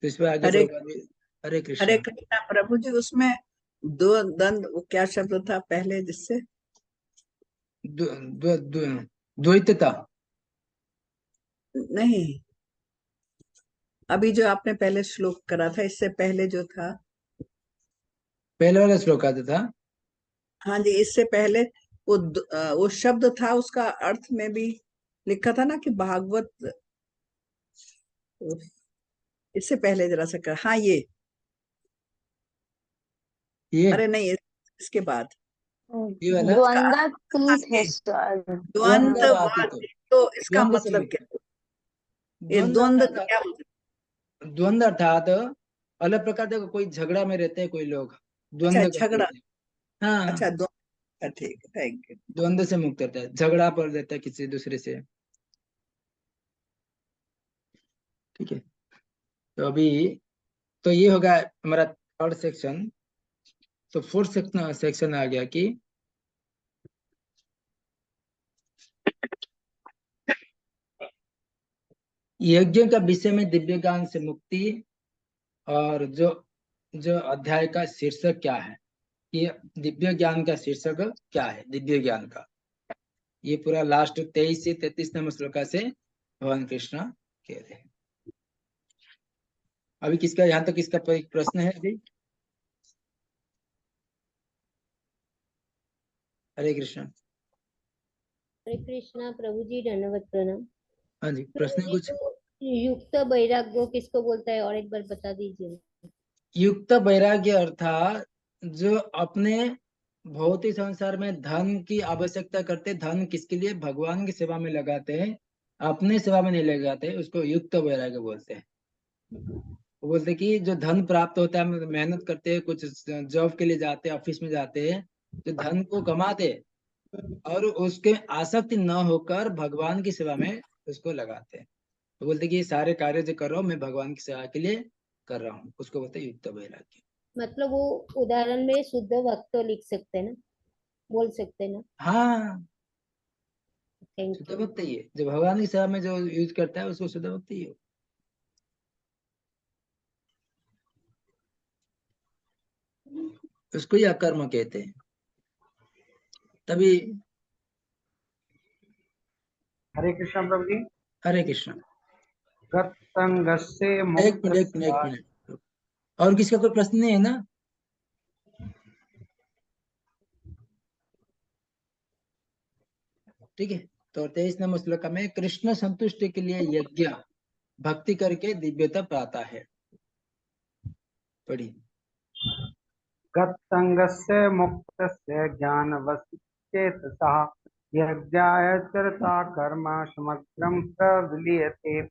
Speaker 1: तो इस पर आगे हरे कृष्ण
Speaker 3: प्रभु जी। उसमें दो दंड, वो क्या शब्द था पहले जिससे
Speaker 1: द्वैतता
Speaker 3: नहीं, अभी जो आपने पहले श्लोक करा था इससे पहले जो था,
Speaker 1: पहले वाला श्लोक आता था।
Speaker 3: हाँ जी, इससे पहले वो शब्द था, उसका अर्थ में भी लिखा था ना कि भागवत, इससे पहले जरा सा कर, हाँ ये अरे नहीं, इसके बाद
Speaker 1: ये वाला
Speaker 7: द्वंद्वातीत है सर।
Speaker 3: द्वंद्व, तो इसका
Speaker 1: द्वंद्व
Speaker 3: मतलब क्या, ये
Speaker 1: द्वंद्व
Speaker 3: द्वंद्व का क्या मतलब?
Speaker 1: द्वंद्व अर्थात अलग प्रकार का, कोई झगड़ा में रहते हैं कोई लोग,
Speaker 3: अच्छा,
Speaker 1: द्वंद्व
Speaker 3: झगड़ा,
Speaker 1: हाँ
Speaker 3: अच्छा द्वंद्व, ठीक है, थैंक यू।
Speaker 1: द्वंद्व से मुक्त रहता है, झगड़ा पर रहता है किसी दूसरे से। ठीक है, तो अभी तो ये होगा हमारा थर्ड सेक्शन। तो फोर्थ सेक्शन आ गया कि यज्ञ का विषय में दिव्य ज्ञान से मुक्ति, और जो जो अध्याय का शीर्षक क्या है, ये दिव्य ज्ञान का शीर्षक क्या है, दिव्य ज्ञान का, ये पूरा लास्ट 23 से 33 नंबर श्लोक से भगवान कृष्ण कह रहे हैं। अभी किसका यहाँ तक किसका प्रश्न है अभी? हरे कृष्ण।
Speaker 9: हरे कृष्णा प्रभु जी, धन्यवाद प्रणाम।
Speaker 1: हाँ जी, प्रश्न है कुछ?
Speaker 9: युक्त वैराग्य किसको बोलता है और एक बार बता दीजिए।
Speaker 1: युक्त वैराग्य अर्थात जो अपने भौतिक संसार में धन की आवश्यकता करते, धन किसके लिए? भगवान की सेवा में लगाते हैं, अपने सेवा में नहीं लगाते, उसको युक्त वैराग्य बोलते हैं। वो बोलते कि जो धन प्राप्त होता है, हम मेहनत करते हैं, कुछ जॉब के लिए जाते हैं, ऑफिस में जाते हैं, जो धन को कमाते और उसके आसक्ति न होकर भगवान की सेवा में उसको लगाते हैं, तो बोलते कि ये सारे कार्य जो कर रहा हूँ मैं भगवान की सेवा के लिए कर रहा हूँ, उसको बोलते हैं युक्त वैराग्य।
Speaker 9: मतलब वो उदाहरण में शुद्ध भक्त लिख सकते हैं ना, बोल सकते हैं ना।
Speaker 1: हाँ,
Speaker 9: थैंक
Speaker 1: शुद्ध
Speaker 9: यू।
Speaker 1: भक्त ही है, जो भगवान की सेवा में जो यूज करता है उसको शुद्ध भक्त ही है। उसको ही अकर्म कहते हैं। तभी
Speaker 2: हरे कृष्ण प्रभु जी।
Speaker 1: हरे कृष्ण।
Speaker 2: गतसंगस्य
Speaker 1: एक
Speaker 2: मुक्त
Speaker 1: मिनट एक मिनट एक मिनट, और किसका कोई प्रश्न नहीं है ना? ठीक है, तो 23 नंबर श्लोक में कृष्ण संतुष्टि के लिए यज्ञ भक्ति करके दिव्यता पाता है। पढ़िए।
Speaker 2: गतसंगस्य मुक्तस्य ज्ञानवश्चेतसः यज्ञाचरता कर्म समग्रं प्रविलीयते।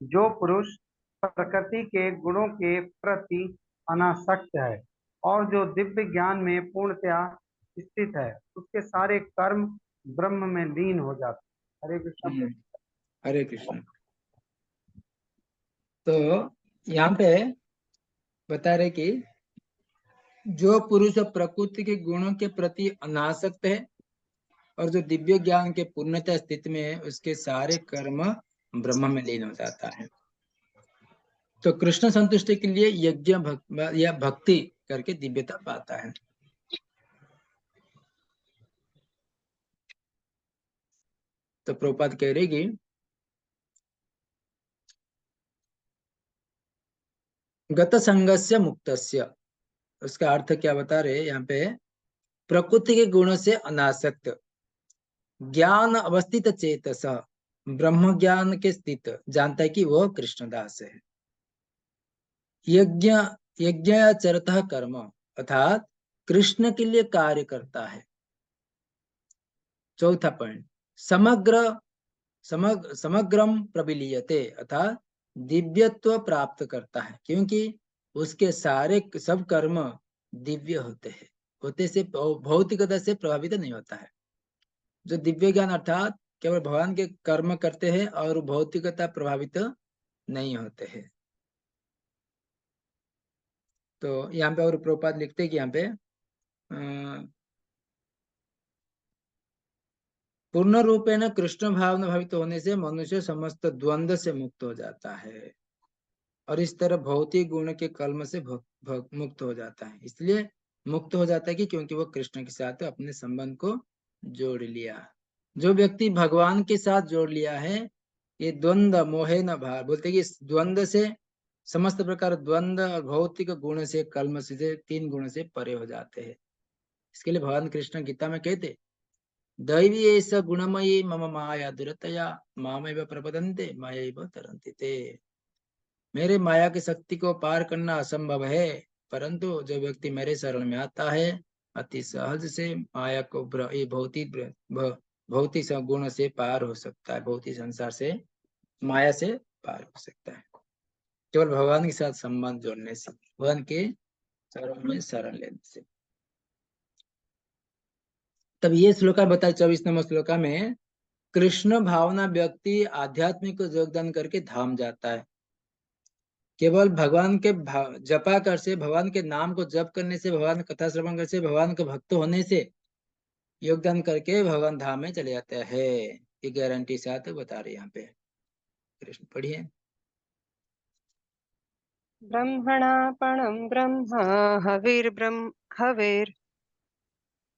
Speaker 2: जो पुरुष प्रकृति के गुणों के प्रति अनासक्त है और जो दिव्य ज्ञान में पूर्णतया स्थित है, उसके सारे कर्म ब्रह्म में लीन हो जाते हैं। हरे कृष्ण।
Speaker 1: हरे कृष्ण। तो यहाँ पे बता रहे कि जो पुरुष प्रकृति के गुणों के प्रति अनासक्त है और जो दिव्य ज्ञान के पूर्णता स्थिति में है, उसके सारे कर्म ब्रह्म में लीन हो जाता है। तो कृष्ण संतुष्टि के लिए यज्ञ या भक्ति करके दिव्यता पाता है। तो प्रभुपाद कह रहे कि गत संगस्य मुक्तस्य, उसका अर्थ क्या बता रहे यहाँ पे? प्रकृति के गुणों से अनासक्त, ज्ञान अवस्थित चेतस, ब्रह्म ज्ञान के स्थित जानता है कि वह कृष्णदास है। यज्ञ यज्ञाचरतः कर्म अर्थात कृष्ण के लिए कार्य करता है। चौथा पॉइंट, समग्रम प्रविलीयते अर्थात दिव्यत्व प्राप्त करता है, क्योंकि उसके सारे सब कर्म दिव्य होते से भौतिकता से प्रभावित नहीं होता है। जो दिव्य ज्ञान अर्थात केवल भगवान के कर्म करते हैं और भौतिकता प्रभावित नहीं होते हैं। तो यहाँ पे और प्रभुपाद लिखते हैं कि यहाँ पे पूर्ण रूपेण कृष्ण भावना भावित होने से मनुष्य समस्त द्वंद्व से मुक्त हो जाता है और इस तरह भौतिक गुण के कलम से मुक्त हो जाता है। इसलिए मुक्त हो जाता है कि क्योंकि वो कृष्ण के साथ अपने संबंध को जोड़ लिया। जो व्यक्ति भगवान के साथ जोड़ लिया है, ये द्वंद्व मोहे न भार, बोलते कि इस द्वंद्व से, समस्त प्रकार द्वंद्व और भौतिक गुण से, कलम से, 3 गुण से परे हो जाते हैं। इसके लिए भगवान कृष्ण गीता में कहते, दैवी एष गुणमयी मम माया दुरतया मामेव प्रपदन्ते मायैव तरन्ति ते। मेरे माया की शक्ति को पार करना असंभव है, परंतु जो व्यक्ति मेरे शरण में आता है अति सहज से माया को भौतिक गुण से पार हो सकता है, भौतिक संसार से, माया से पार हो सकता है, केवल भगवान के साथ संबंध जोड़ने से, भगवान के चरणों में शरण लेने से। तब ये श्लोका बताए 24 नंबर श्लोका में, कृष्ण भावना व्यक्ति आध्यात्मिक को योगदान करके धाम जाता है। केवल भगवान के जपा कर से, भगवान के नाम को जप करने से, भगवान कथा श्रवण करने से, भगवान के भक्त होने से, योगदान करके भगवान धाम में चले जाता है। ये गारंटी साथ बता रहे यहाँ पे। कृष्ण पढ़िए।
Speaker 4: ब्रह्मणापणं ब्रह्म हविर्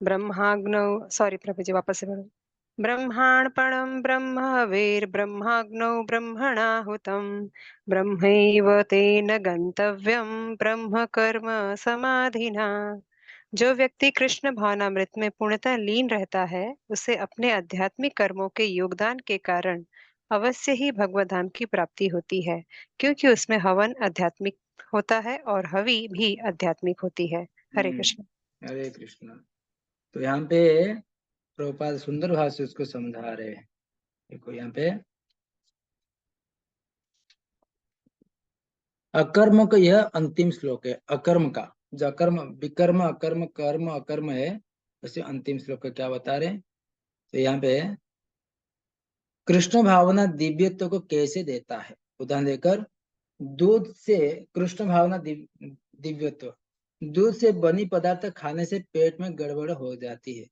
Speaker 4: ब्रह्माग्नौ, सॉरी प्रभु जी वापस से बोलो। ब्रह्मार्पणं ब्रह्म हविर्ब्रह्माग्नौ ब्रह्मणाहुतं ब्रह्मैव तेन गन्तव्यं ब्रह्म कर्म समाधिना। जो व्यक्ति कृष्ण भावनामृत में पूर्णतः लीन रहता है, उसे अपने आध्यात्मिक कर्मों के योगदान के कारण अवश्य ही भगवत धाम की प्राप्ति होती है, क्योंकि उसमें हवन आध्यात्मिक होता है और हवि भी आध्यात्मिक होती है। हरे कृष्ण।
Speaker 1: हरे कृष्ण। तो यहाँ पे प्रभुपाद सुंदर भाव से उसको समझा रहे हैं। देखो यहाँ पे अकर्म का यह अंतिम श्लोक है। अकर्म का जो अकर्म, विकर्म, अकर्म, कर्म, अकर्म है, उसे अंतिम श्लोक का क्या बता रहे हैं। तो यहाँ पे कृष्ण भावना दिव्यत्व को कैसे देता है, उदाहरण देकर, दूध से कृष्ण भावना दिव्यत्व, दूध से बनी पदार्थ खाने से पेट में गड़बड़ हो जाती है,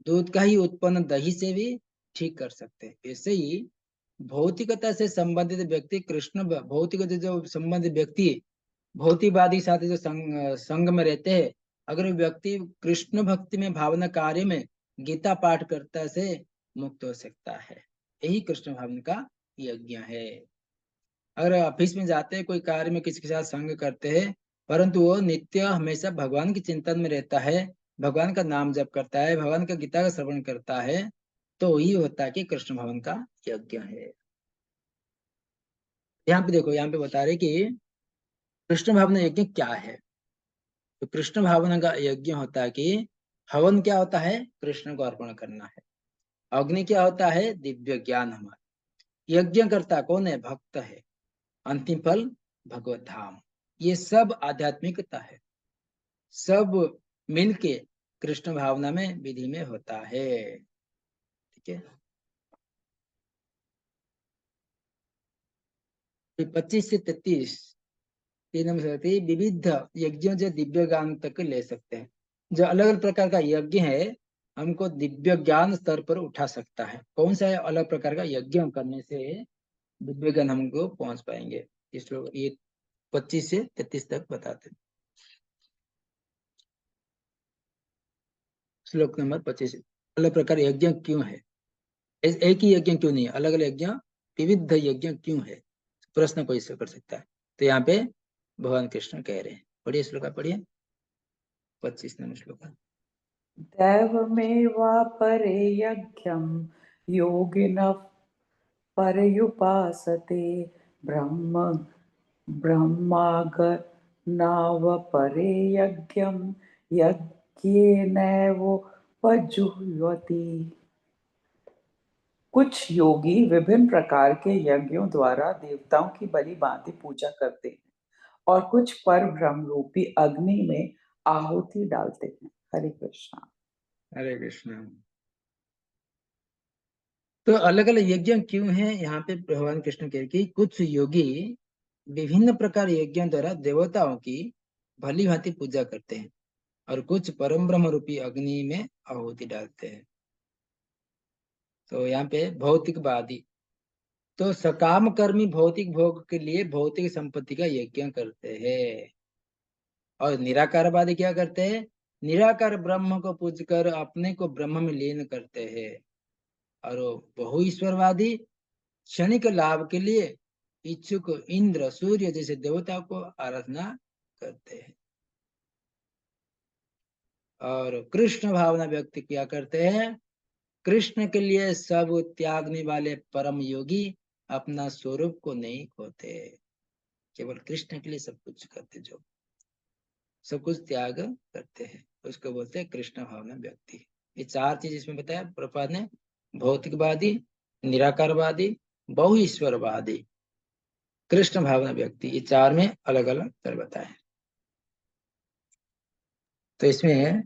Speaker 1: दूध का ही उत्पन्न दही से भी ठीक कर सकते हैं। ऐसे ही भौतिकता से संबंधित व्यक्ति कृष्ण, भौतिकता जो संबंधित व्यक्ति भौतिकवादी साथ जो संग में रहते हैं, अगर व्यक्ति कृष्ण भक्ति में, भावना कार्य में, गीता पाठ करता से मुक्त हो सकता है। यही कृष्ण भावना का यज्ञ है। अगर ऑफिस में जाते हैं, कोई कार्य में किसी के साथ संग करते हैं, परंतु वो नित्य हमेशा भगवान के चिंतन में रहता है, भगवान का नाम जप करता है, भगवान का गीता का श्रवण करता है, तो वही होता है कि कृष्ण भवन का यज्ञ है। यहाँ पे देखो, यहाँ पे बता रहे कि कृष्ण भावना यज्ञ क्या है। तो कृष्ण भावना का यज्ञ होता है कि हवन क्या होता है, कृष्ण को अर्पण करना है। अग्नि क्या होता है, दिव्य ज्ञान हमारा। यज्ञ करता कौन है, भक्त है। अंतिम फल भगवत धाम। ये सब आध्यात्मिकता है, सब मिलके कृष्ण भावना में, विधि में होता है। ठीक है। 25 से 33 तीन नंबर विविध यज्ञों जो दिव्य ज्ञान तक ले सकते हैं। जो अलग अलग प्रकार का यज्ञ है, हमको दिव्य ज्ञान स्तर पर उठा सकता है। कौन सा है अलग प्रकार का यज्ञ करने से दिव्य ज्ञान हमको पहुंच पाएंगे, इस लोग ये 25 से 33 तक बताते हैं। श्लोक नंबर 25। अलग प्रकार यज्ञ क्यों है, एक ही यज्ञ क्यों नहीं, अलग अलग यज्ञ, विविध यज्ञ क्यों है, प्रश्न कोई से कर सकता है। तो यहाँ पे भगवान कृष्ण कह रहे हैं। पढ़िए श्लोक, पढ़िए 25 नंबर श्लोक।
Speaker 10: दैवमेवापरे यज्ञं योगिनः पर्युपासते ब्रह्म ब्रह्माग्नावपरे यज्ञं यज्ञेनैवोपजुह्वति। कुछ योगी विभिन्न प्रकार के यज्ञों द्वारा देवताओं की बलि भांति पूजा करते हैं और कुछ पर ब्रह्म रूपी अग्नि में आहुति डालते हैं। हरे कृष्णा।
Speaker 1: हरे कृष्णा। तो अलग अलग यज्ञ क्यों है, यहाँ पे भगवान कृष्ण कह कि कुछ योगी विभिन्न प्रकार यज्ञों द्वारा देवताओं की भली भांति पूजा करते हैं और कुछ परम ब्रह्म रूपी अग्नि में आहुति डालते हैं। तो यहाँ पे भौतिकवादी तो सकाम कर्मी भौतिक भोग के लिए भौतिक संपत्ति का यज्ञ करते हैं, और निराकारवादी क्या करते हैं, निराकार ब्रह्म को पूज कर अपने को ब्रह्म में लीन करते हैं। और बहु ईश्वरवादी क्षणिक लाभ के लिए इच्छुक इंद्र, सूर्य जैसे देवता को आराधना करते हैं। और कृष्ण भावना व्यक्ति क्या करते हैं, कृष्ण के लिए सब त्यागने वाले परम योगी अपना स्वरूप को नहीं खोते, केवल कृष्ण के लिए सब कुछ करते, जो सब कुछ त्याग करते हैं, उसको बोलते हैं कृष्ण भावना व्यक्ति। ये चार चीज इसमें बताया प्रभुपाद ने, भौतिकवादी, निराकारवादी, बहु ईश्वरवादी, कृष्ण भावना व्यक्ति, ये चार में अलग अलग कर बताए। तो इसमें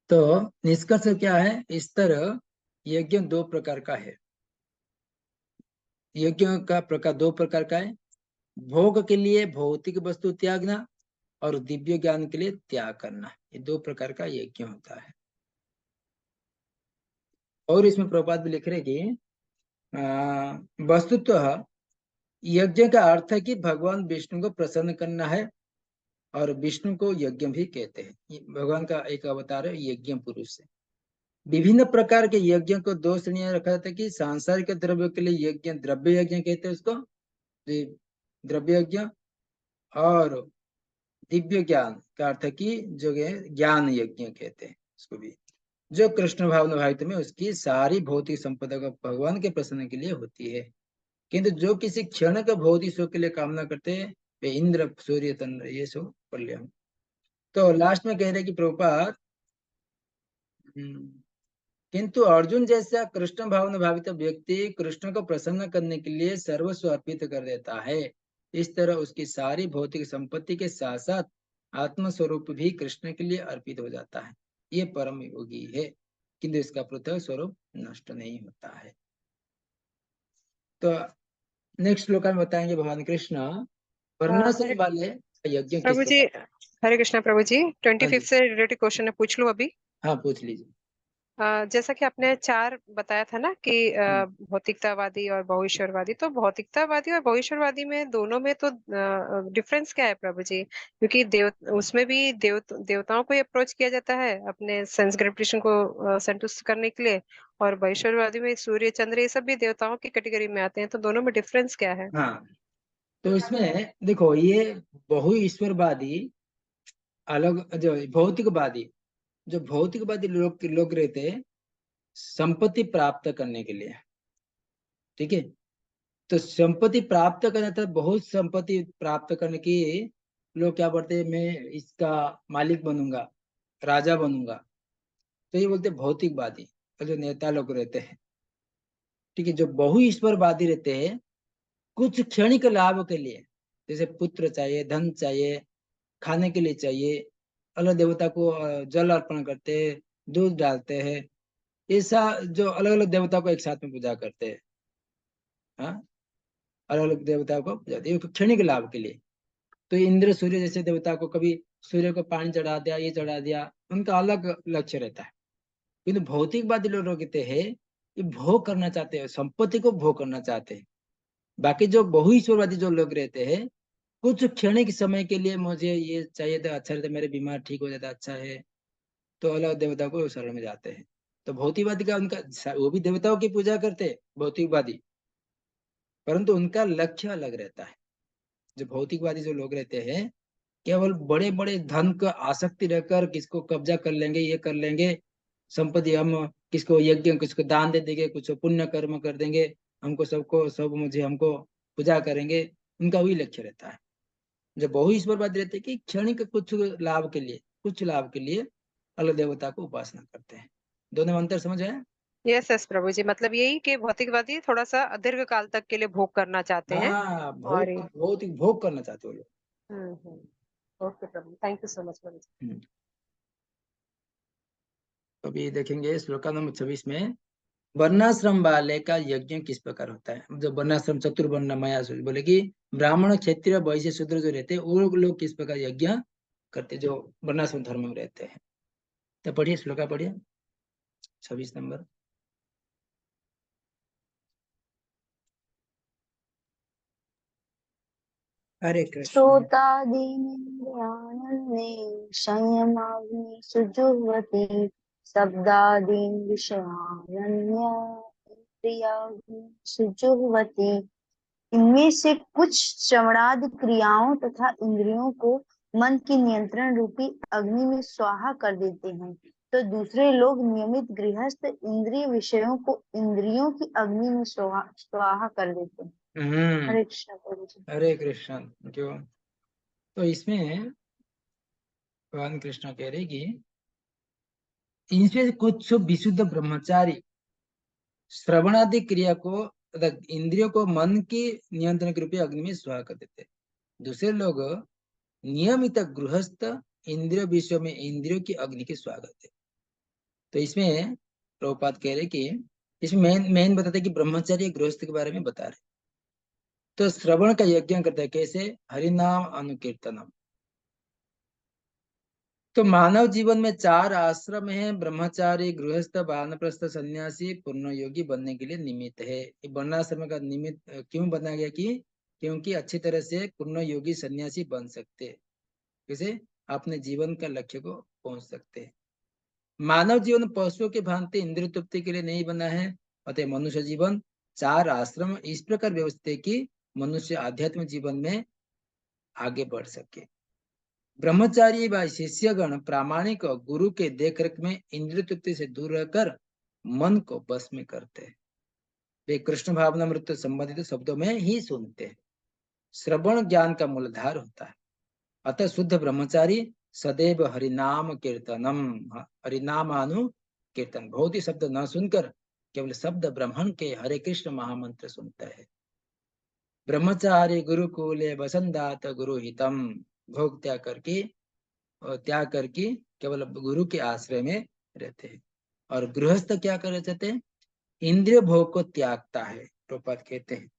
Speaker 1: तो निष्कर्ष क्या है, इस तरह यज्ञ दो प्रकार का है। यज्ञ का प्रकार दो प्रकार का है, भोग के लिए भौतिक वस्तु त्यागना और दिव्य ज्ञान के लिए त्याग करना, ये दो प्रकार का यज्ञ होता है। और इसमें प्रभुपाद भी लिख रहे कि वस्तुतः यज्ञ का अर्थ है कि भगवान विष्णु को प्रसन्न करना है, और विष्णु को यज्ञ भी कहते हैं। भगवान का एक अवतार है यज्ञ पुरुष है। विभिन्न प्रकार के यज्ञ को दो श्रेणियां रखा जाता है कि सांसारिक द्रव्य के लिए यज्ञ द्रव्य यज्ञ कहते हैं उसको, द्रव्य यज्ञ, और दिव्य ज्ञान का अर्थ है कि जो ज्ञान यज्ञ कहते हैं उसको भी, जो कृष्ण भावना भावित में उसकी सारी भौतिक संपदा का भगवान के प्रसन्न के लिए होती है। किंतु जो किसी क्षण का भौतिक सुख के लिए कामना करते हैं वे इंद्र सूर्य चंद्र ये सब कर लिया। तो लास्ट में कह रहे कि प्रभुपाद किंतु अर्जुन जैसा कृष्ण भावना भावित व्यक्ति कृष्ण को प्रसन्न करने के लिए सर्वस्व अर्पित कर देता है। इस तरह उसकी सारी भौतिक संपत्ति के साथ साथ आत्मस्वरूप भी कृष्ण के लिए अर्पित हो जाता है। ये परम योगी है, किंतु इसका पृथक स्वरूप नष्ट नहीं होता है। तो नेक्स्ट श्लोक में बताएंगे भगवान कृष्ण वर्णाश्रम वाले यज्ञ
Speaker 4: प्रभु जी, हरे कृष्णा प्रभु जी, 25 से रिलेटेड क्वेश्चन है, पूछ लूं अभी?
Speaker 1: हाँ पूछ लीजिए।
Speaker 4: जैसा कि आपने चार बताया था ना कि भौतिकतावादी और बहुईश्वरवादी, तो भौतिकतावादी और बहुईश्वरवादी में दोनों में तो डिफरेंस क्या है प्रभु जी? क्योंकि उसमें भी देवताओं को अप्रोच किया जाता है अपने सेंस ग्रेविटेशन को संतुष्ट करने के लिए, और बहुईश्वरवादी में सूर्य चंद्र ये सब भी देवताओं की कैटेगरी में आते हैं, तो दोनों में डिफरेंस क्या है?
Speaker 1: हाँ, तो इसमें देखो ये बहुईश्वरवादी अलग, जो भौतिकवादी लोग रहते हैं संपत्ति प्राप्त करने के लिए, ठीक है। तो संपत्ति प्राप्त करना था, बहुत संपत्ति प्राप्त करने की लोग क्या बोलते हैं, मैं इसका मालिक बनूंगा, राजा बनूंगा, तो ये बोलते भौतिकवादी जो नेता लोग रहते हैं, ठीक है। जो बहुईश्वरवादी रहते हैं कुछ क्षणिक लाभ के लिए, जैसे पुत्र चाहिए, धन चाहिए, खाने के लिए चाहिए, अलग देवता को जल अर्पण करते हैं, दूध डालते हैं, ऐसा जो अलग अलग देवता को एक साथ में पूजा करते हैं, हाँ, अलग अलग देवता को पूजा, क्षणिक लाभ के लिए। तो इंद्र सूर्य जैसे देवता को कभी सूर्य को पानी चढ़ा दिया, ये चढ़ा दिया, उनका अलग लक्ष्य रहता है। किंतु भौतिकवादी लोग कहते हैं ये भोग करना चाहते हैं, संपत्ति को भोग करना चाहते हैं। बाकी जो बहुईश्वरवादी जो लोग रहते हैं कुछ क्षणिक समय के लिए मुझे ये चाहिए था, अच्छा रहता, मेरे बीमार ठीक हो जाता, अच्छा है, तो अलग देवता को शरण में जाते हैं। तो भौतिकवादी का उनका, वो भी देवताओं की पूजा करते हैं भौतिकवादी, परंतु उनका लक्ष्य अलग रहता है। जो भौतिकवादी जो लोग रहते हैं केवल बड़े बड़े धन का आसक्ति रहकर किसको कब्जा कर लेंगे, ये कर लेंगे संपत्ति, हम किसको यज्ञ, किसको दान दे देंगे, कुछ पुण्य कर्म कर देंगे, हमको सबको सब मुझे हमको पूजा करेंगे, उनका वही लक्ष्य रहता है। जो बहुईश्वरवादी रहते हैं कि क्षणिक कुछ लाभ के लिए अलग देवता को उपासना करते हैं। दोनों में अंतर समझ आया?
Speaker 4: यस प्रभु जी, मतलब यही कि भौतिकवादी थोड़ा सा दीर्घ काल तक के लिए भोग करना चाहते हैं।
Speaker 1: हाँ, भौतिक भोग करना चाहते हो लोग।
Speaker 4: Okay Prabhu, thank you so much Prabhu ji.
Speaker 1: अभी देखेंगे श्लोका नंबर 26 में वर्णाश्रम वाले का यज्ञ किस प्रकार होता है। जो वर्णाश्रम चतुर्वर्ण माया बोले कि ब्राह्मण क्षत्रिय वैश्य शूद्र जो रहते हैं वो लोग किस प्रकार यज्ञ करते, जो वर्णाश्रम धर्म में रहते हैं। तो पढ़िए श्लोका, पढ़िए 26 नंबर।
Speaker 3: हरे कृष्ण।
Speaker 7: श्रोतादीनिन्द्रियाण्ये संयमाग्नि सुजुह्वति शब्दादीन् विषयाण्य इंद्रियाग्नि सुजुह्वति। इनमें से कुछ श्रवणादि क्रियाओं तथा इंद्रियों को मन की नियंत्रण रूपी अग्नि में स्वाहा कर देते हैं, तो दूसरे लोग नियमित गृहस्थ इंद्रिय विषयों को इंद्रियों की अग्नि में स्वाहा कर देते हैं। हरे कृष्ण प्रभु जी।
Speaker 1: हरे कृष्ण। क्यों? तो इसमें भगवान कृष्ण कह रहे कि इनसे कुछ विशुद्ध ब्रह्मचारी श्रवणादि क्रिया को तथा इंद्रियों को मन की नियंत्रण के रूप में अग्नि में स्वाहा कर देते। दूसरे लोग नियमित गृहस्थ इंद्रिय विषयों में इंद्रियों की अग्नि के स्वाहा करते। तो इसमें प्रभुपाद कह रहे कि इसमें मेन बताते कि ब्रह्मचारी गृहस्थ के बारे में बता रहे। तो श्रवण का यज्ञ करते हैं कैसे? हरिनाम अनुकीर्तनम। तो मानव जीवन में 4 आश्रम है, ब्रह्मचारी, गृहस्थ, वानप्रस्थ, सन्यासी पूर्ण योगी बनने के लिए निमित्त है। ये वर्णाश्रम का निमित्त क्यों बनाया गया कि क्योंकि अच्छी तरह से पूर्ण योगी सन्यासी बन सकते, कैसे अपने जीवन का लक्ष्य को पहुंच सकते। मानव जीवन पशुओं के भांति इंद्रिय तृप्ति के लिए नहीं बना है, अतः मनुष्य जीवन 4 आश्रम इस प्रकार व्यवस्थित है कि मनुष्य आध्यात्म जीवन में आगे बढ़ सके। ब्रह्मचारी व शिष्यगण प्रामाणिक गुरु के देखरेख में इंद्रिय तृप्ति से दूर रहकर मन को बस में करते हैं। वे कृष्ण भावना मृत्यु संबंधित शब्दों में ही सुनते हैं। श्रवण ज्ञान का मूलधार होता है। अतः शुद्ध ब्रह्मचारी सदैव हरिनाम कीर्तनम, हरिनामानु कीर्तन, बहुत ही शब्द न सुनकर केवल शब्द ब्रह्मण के हरे कृष्ण महामंत्र सुनता है। ब्रह्मचारी गुरुकुले वसंदात गुरु हितम, भोग त्याग करके केवल गुरु के आश्रय में रहते हैं। और गृहस्थ क्या कर रहते हैं? इंद्रिय भोग को त्यागता है, प्रभुपाद कहते हैं।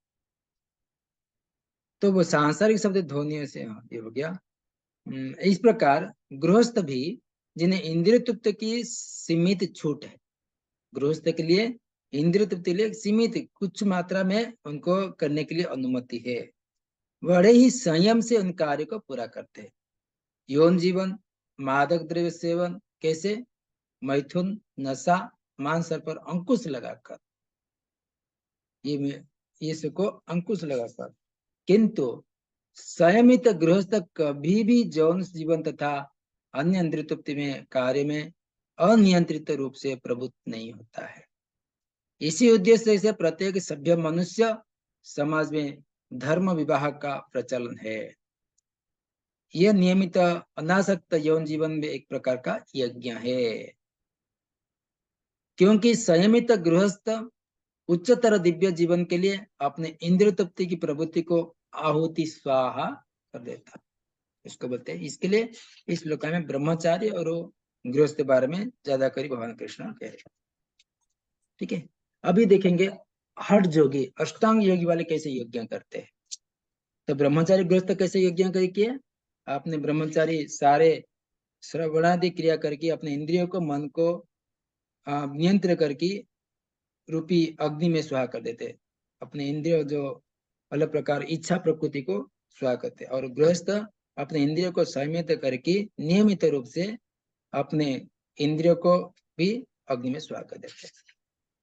Speaker 1: तो वो सांसारिक शब्द ध्वनियों से ये हो गया। इस प्रकार गृहस्थ भी जिन्हें इंद्रिय तृप्ति की सीमित छूट है, गृहस्थ के लिए इंद्रिय तृप्ति लिए सीमित कुछ मात्रा में उनको करने के लिए अनुमति है, बड़े ही संयम से उन कार्य को पूरा करते हैं। यौन जीवन, मादक द्रव्य सेवन, कैसे मैथुन, नशा, मांस पर अंकुश लगाकर, ये सबको अंकुश लगाकर, किंतु संयमित गृहस्थ कभी भी यौन जीवन तथा अन्य इंद्रिय तृप्ति में कार्य में अनियंत्रित रूप से प्रवृत्त नहीं होता है। इसी उद्देश्य से प्रत्येक सभ्य मनुष्य समाज में धर्म विवाह का प्रचलन है। यह नियमित अनासक्त यौन जीवन में एक प्रकार का यज्ञ है, क्योंकि संयमित गृहस्थ उच्चतर दिव्य जीवन के लिए अपने इंद्रिय तृप्ति की प्रवृत्ति को आहुति स्वाहा कर देता है, इसको बोलते हैं। इसके लिए इस श्लोक में ब्रह्मचारी और गृहस्थ के बारे में ज्यादा करी भगवान कृष्ण कह रहे। ठीक है, अभी देखेंगे हठ योगी, अष्टांग योगी वाले कैसे यज्ञ करते हैं। तो ब्रह्मचारी गृहस्थ कैसे यज्ञ किए? आपने ब्रह्मचारी सारे श्रवणादि क्रिया करके अपने इंद्रियों को, मन को नियंत्रण करके रूपी अग्नि में स्वाहा कर देते, अपने इंद्रियों जो अलग प्रकार इच्छा प्रकृति को स्वाहा करते। और गृहस्थ अपने इंद्रियों को संयमित करके नियमित रूप से अपने इंद्रियों को भी अग्नि में स्वाहा कर देते।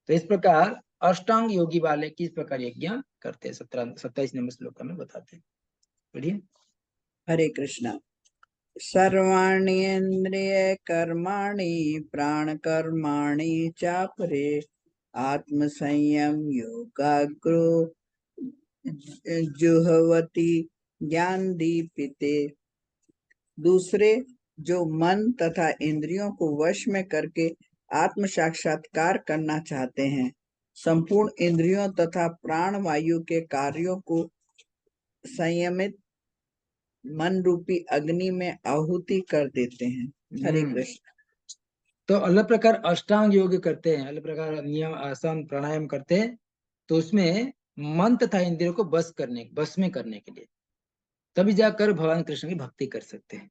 Speaker 1: तो इस प्रकार अष्टांग योगी वाले किस प्रकार यज्ञ करते हैं 27 नंबर श्लोक में बताते हैं। पढ़िए।
Speaker 3: हरे कृष्णा। सर्वाण्येन्द्रिय कर्माणि प्राण कर्माणि चापरे आत्म संयम योगाग्रो जुहवती ज्ञान दीपिते। दूसरे जो मन तथा इंद्रियों को वश में करके आत्म साक्षात्कार करना चाहते हैं, संपूर्ण इंद्रियों तथा प्राण वायु के कार्यों को संयमित मन रूपी अग्नि में आहुति कर देते हैं। हरे कृष्ण।
Speaker 1: तो अलग प्रकार अष्टांग योग करते हैं, अलग प्रकार नियम आसन प्राणायाम करते हैं, तो उसमें मन तथा इंद्रियों को बस में करने के लिए तभी जाकर भगवान कृष्ण की भक्ति कर सकते हैं।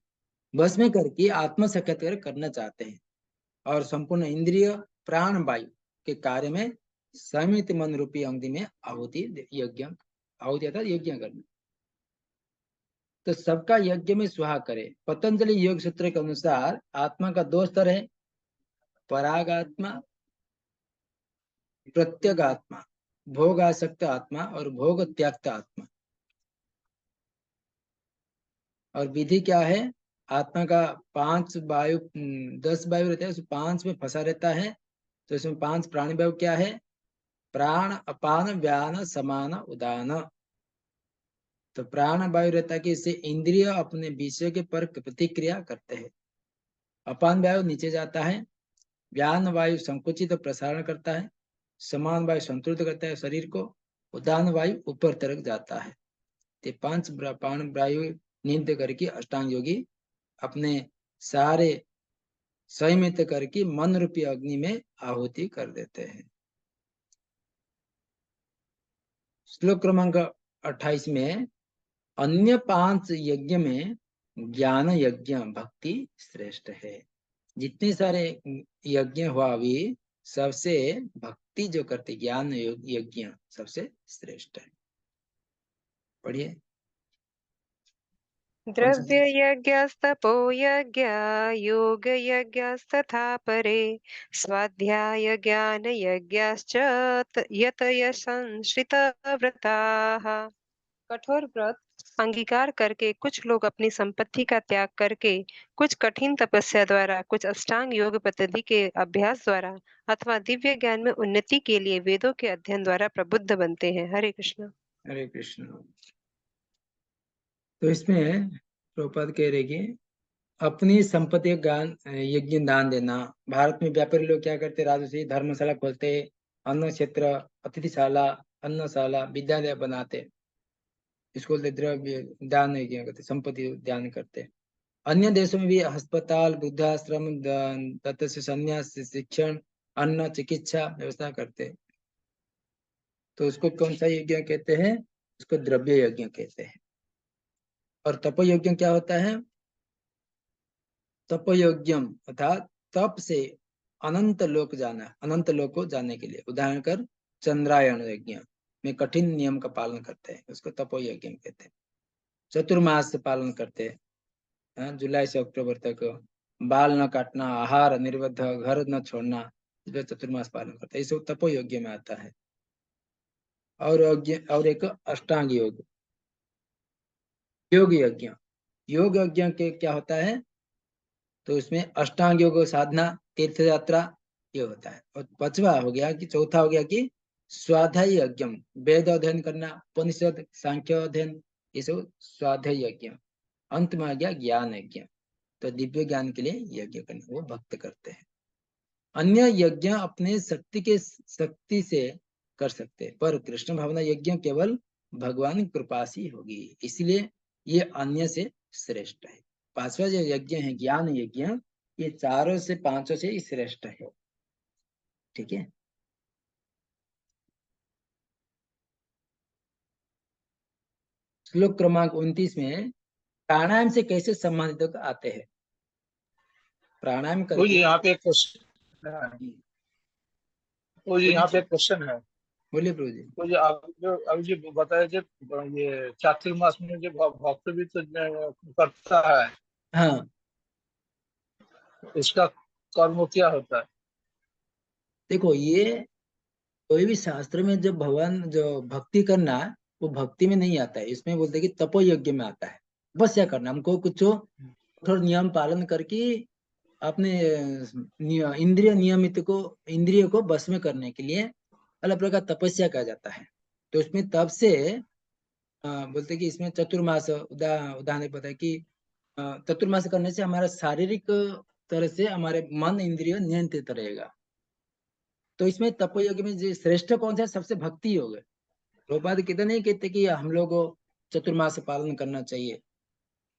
Speaker 1: बस में करके आत्म साक्षात्कार करना चाहते हैं और संपूर्ण इंद्रिय प्राण वायु के कार्य में संयमित मन रूपी अग्नि में आहुति यज्ञ करना। तो सबका यज्ञ में स्वाहा करे। पतंजलि योग सूत्र के अनुसार आत्मा का 2 स्तर है, परागात्मा, प्रत्यगात्मा, भोगासक्त आत्मा और भोग त्याक्त आत्मा। और विधि क्या है? आत्मा का 5 वायु 10 वायु रहता है, उसमें 5 में फंसा रहता है। तो इसमें 5 प्राणी वायु क्या है? प्राण, अपान, व्यान, समान, उदान। तो प्राण वायु रहता है कि इससे इंद्रिय अपने विषय के पर प्रतिक्रिया करते हैं। अपान वायु नीचे जाता है, व्यान वायु संकुचित प्रसारण करता है, समान वायु संतुलित करता है शरीर को, उदान वायु ऊपर तरफ जाता है। तो 5 प्राण वायु नियंत्रित करके अष्टांग योगी अपने सारे संयमित करके मन रूपी अग्नि में आहुति कर देते हैं। श्लोक क्रमांक 28 में अन्य 5 यज्ञ में ज्ञान यज्ञ भक्ति श्रेष्ठ है। जितने सारे यज्ञ हुआ अभी सबसे भक्ति जो करते ज्ञान यज्ञ सबसे श्रेष्ठ है। पढ़िए।
Speaker 4: द्रव्य यज्ञस्तपो यज्ञ योग यज्ञस्तथा परे स्वाध्याय ज्ञान यज्ञश्च यतय संश्रित व्रताः। कठोर व्रत अंगीकार करके कुछ लोग अपनी संपत्ति का त्याग करके, कुछ कठिन तपस्या द्वारा, कुछ अष्टांग योग पद्धति के अभ्यास द्वारा अथवा दिव्य ज्ञान में उन्नति के लिए वेदों के अध्ययन द्वारा प्रबुद्ध बनते हैं। हरे कृष्ण।
Speaker 1: हरे कृष्ण। तो इसमें प्रभुपाद कह रहे कि अपनी संपत्ति ज्ञान यज्ञ दान देना। भारत में व्यापारी लोग क्या करते, राजसी धर्मशाला खोलते, अन्न क्षेत्र, अतिथिशाला, अन्नशाला, विद्यालय बनाते, इसको द्रव्य दान यज्ञ करते, संपत्ति दान करते। अन्य देशों में भी अस्पताल, वृद्धाश्रम, तत्स्य संन्यास, शिक्षण, अन्न, चिकित्सा व्यवस्था करते। तो उसको कौन सा यज्ञ कहते हैं? उसको द्रव्य यज्ञ कहते हैं। और तप यज्ञ क्या होता है? तप यज्ञम अर्थात तप से अनंत लोक जाना, अनंत लोक को जाने के लिए। उदाहरण कर चंद्रायण यज्ञ में कठिन नियम का पालन करते हैं, उसको तपो यज्ञ कहते हैं। चतुर्मास पालन करते हैं, जुलाई से अक्टूबर तक बाल न काटना, आहार निर्बद्ध, घर न छोड़ना, इसलिए चतुर्मास पालन करते हैं। ये सब तपो यज्ञ में आता है। और एक अष्टांग योग, योग यज्ञ। योग यज्ञ के क्या होता है? तो इसमें अष्टांग योग साधना, तीर्थ यात्रा, ये होता है। और पांचवा हो गया कि चौथा हो गया कि स्वाध्याय यज्ञ, वेद अध्ययन करना, उपनिषद, सांख्य अध्ययन, ये सब स्वाध्याय यज्ञ। अंत में आ गया ज्ञान यज्ञ, तो दिव्य ज्ञान के लिए यज्ञ करना वो भक्त करते हैं। अन्य यज्ञ अपने शक्ति से कर सकते हैं, पर कृष्ण भावना यज्ञ केवल भगवान की कृपा से होगी, इसलिए ये अन्य से श्रेष्ठ है। पांचवा जो यज्ञ है ज्ञान यज्ञ, ये चारों से पांचों से श्रेष्ठ है। ठीक है। श्लोक क्रमांक 29 में प्राणायाम से कैसे संबंधित आते हैं? प्राणायाम करके
Speaker 11: यहाँ पे क्वेश्चन है।
Speaker 1: बोलिए प्रभु जी।
Speaker 11: तो जो अभी जो बताया, जो ये चातुर्मास में जो भक्त भी तो करता है,
Speaker 1: हाँ,
Speaker 11: इसका कर्म क्या होता है?
Speaker 1: देखो, ये कोई भी शास्त्र में जब भगवान जो भक्ति करना, वो भक्ति में नहीं आता है। इसमें बोलते हैं कि तपो यज्ञ में आता है। बस क्या करना, हमको कुछ कठोर नियम पालन करके अपने इंद्रिय को बस में करने के लिए अलग प्रकार तपस्या कहा जाता है। तो इसमें तब से बोलते कि इसमें चतुर्मास उदाहरण पता है कि चतुर्मास करने से हमारा शारीरिक तरह से हमारे मन इंद्रिय नियंत्रित रहेगा। तो इसमें तपो यज्ञ में श्रेष्ठ कौन सा है? सबसे भक्ति योग है। प्रभुपाद कहते नहीं कहते कि हम लोग चतुर्मास पालन करना चाहिए,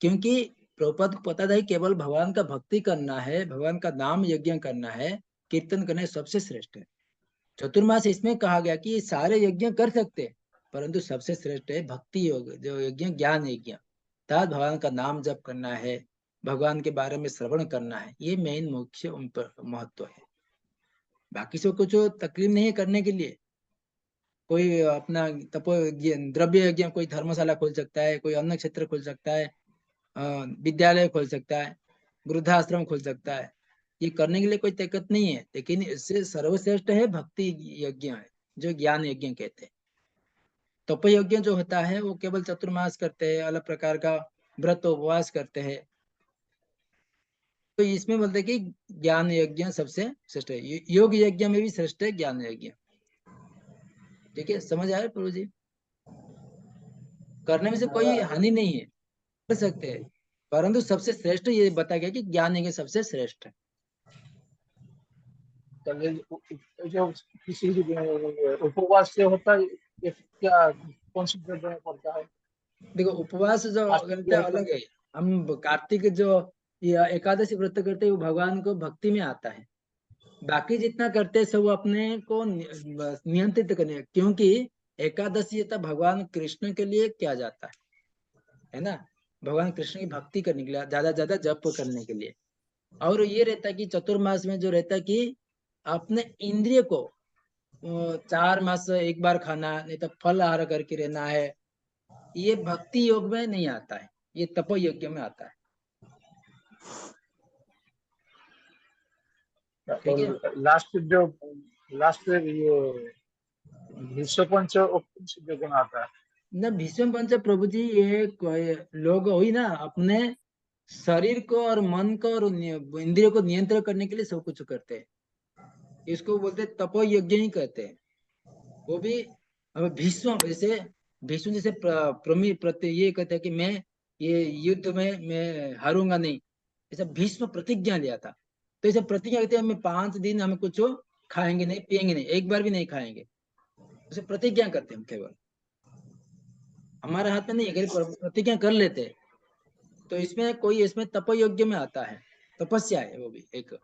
Speaker 1: क्योंकि प्रभुपाद को पता था केवल भगवान का भक्ति करना है, भगवान का नाम यज्ञ करना है, कीर्तन करना है, सबसे श्रेष्ठ है। चतुर्मास इसमें कहा गया कि ये सारे यज्ञ कर सकते हैं, परंतु सबसे श्रेष्ठ है भक्ति योग, जो यज्ञ ज्ञान यज्ञ, अर्थात भगवान का नाम जप करना है, भगवान के बारे में श्रवण करना है, ये मेन मुख्य महत्व है। बाकी सब कुछ तकलीफ नहीं है करने के लिए। कोई अपना तपो द्रव्य यज्ञ, कोई धर्मशाला खोल सकता है, कोई अन्न क्षेत्र खोल सकता है, विद्यालय खोल सकता है, वृद्धाश्रम खोल सकता है, ये करने के लिए कोई दिक्कत नहीं है। लेकिन इससे सर्वश्रेष्ठ है भक्ति यज्ञ है, जो ज्ञान यज्ञ कहते हैं। तप यज्ञ जो होता है वो केवल चतुर्मास करते हैं, अलग प्रकार का व्रत उपवास करते हैं। तो इसमें बोलते हैं कि ज्ञान यज्ञ सबसे श्रेष्ठ है। योग यज्ञ में भी श्रेष्ठ है ज्ञान यज्ञ। ठीक है, समझ आए प्रभु जी? करने में से कोई हानि नहीं है, कर सकते हैं, परंतु सबसे श्रेष्ठ ये बताया गया कि ज्ञान यज्ञ सबसे श्रेष्ठ है।
Speaker 11: जो किसी उपवास से होता है, ये क्या कौन सी द्रव्य में पड़ता है?
Speaker 1: देखो, उपवास जो अलग है। हम कार्तिक जो एकादशी व्रत करते हैं वो भगवान को भक्ति में आता है। बाकी जितना करते हैं सब अपने को नियंत्रित करने, क्योंकि एकादशी तो भगवान कृष्ण के लिए किया जाता है ना, भगवान कृष्ण की भक्ति करने के लिए, ज्यादा जप करने के लिए। और ये रहता है कि चतुर्मास में जो रहता है कि अपने इंद्रिय को 4 मास एक बार खाना, नहीं तो फल आहार करके रहना है। ये भक्ति योग में नहीं आता है, ये तपो यज्ञ में आता है। ठीक है।
Speaker 11: और लास्ट ये भीष्म पंच यज्ञ में आता है
Speaker 1: न भीष्म पंच प्रभु जी, ये लोग हुई ना अपने शरीर को और मन को और इंद्रियों को नियंत्रण करने के लिए सब कुछ करते हैं। इसको बोलते तपो यज्ञ ही कहते हैं। वो भी भीष्म जैसे प्रति ये कहते हैं कि मैं ये युद्ध में मैं हारूंगा नहीं, ऐसा भीष्म प्रतिज्ञा लिया था। तो ऐसा प्रतिज्ञा कहते हैं हम 5 दिन हम कुछ खाएंगे नहीं, पिएंगे नहीं, एक बार भी नहीं खाएंगे, उसे प्रतिज्ञा करते हैं। केवल हमारे हाथ में नहीं है, प्रतिज्ञा कर लेते हैं। तो इसमें तप योग्य में आता है, तपस्या है वो भी एक,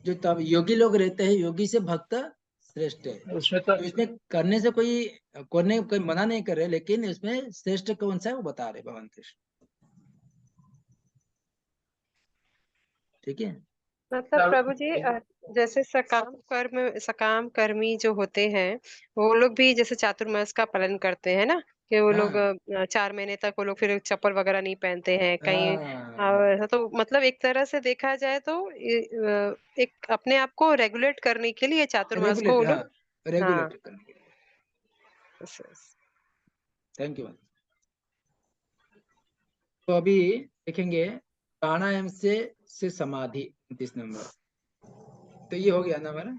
Speaker 1: जो तब योगी लोग रहते हैं, योगी से भक्त श्रेष्ठ है।
Speaker 11: उसमें
Speaker 1: तो इसमें करने से कोई मना नहीं कर रहे, लेकिन इसमें श्रेष्ठ कौन सा है वो बता रहे भगवान कृष्ण। ठीक है।
Speaker 4: मतलब प्रभु जी जैसे सकाम कर्मी जो होते हैं, वो लोग भी जैसे चातुर्मास का पालन करते हैं ना, कि वो लोग 4 महीने तक वो लोग फिर चप्पल वगैरह नहीं पहनते हैं कहीं। ऐसा तो मतलब एक तरह से देखा जाए तो एक अपने आप को रेगुलेट करने के लिए चातुर्मास को वो लोग। हाँ,
Speaker 1: रेगुलेट करने के लिए।
Speaker 4: yes, yes.
Speaker 1: Thank you. तो अभी देखेंगे प्राणायाम से समाधि 29 नंबर। तो ये हो गया ना हमारा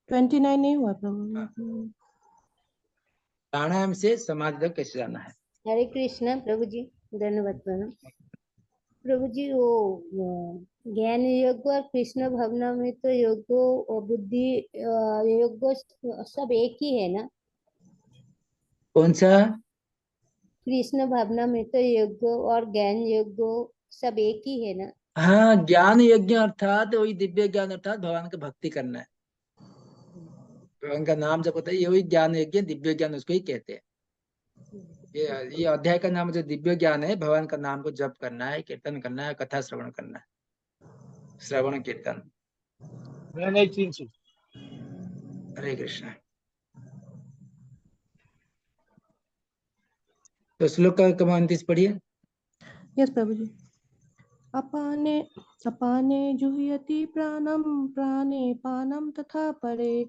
Speaker 12: 29 नहीं हुआ प्रभु।
Speaker 1: प्राणायाम से समाधि तक कैसे जाना है।
Speaker 9: हरे कृष्णा प्रभु जी, धन्यवाद प्रणाम प्रभु जी। वो ज्ञान योग और कृष्ण भावना में तो योग और बुद्धि योग सब एक ही है ना।
Speaker 1: कौन सा?
Speaker 9: कृष्ण भावना में तो योग और ज्ञान योग सब एक ही है ना।
Speaker 1: हाँ, ज्ञान यज्ञ अर्थात वही दिव्य ज्ञान, अर्थात भगवान की भक्ति करना है। भगवान का नाम जब होता है ये वही ज्ञान यज्ञ, दिव्य ज्ञान उसको ही कहते हैं। ये अध्याय का नाम जो दिव्य ज्ञान है, भगवान का नाम को जप करना है, कीर्तन करना है, कथा श्रवण करना है, श्रवण कीर्तन।
Speaker 11: नहीं चीज।
Speaker 1: हरे कृष्ण। तो श्लोक का क्रम 29 पढ़िए।
Speaker 12: यस प्रभु जी। अपाने अपाने जुह्यति प्राणम प्राणे पानम तथा परे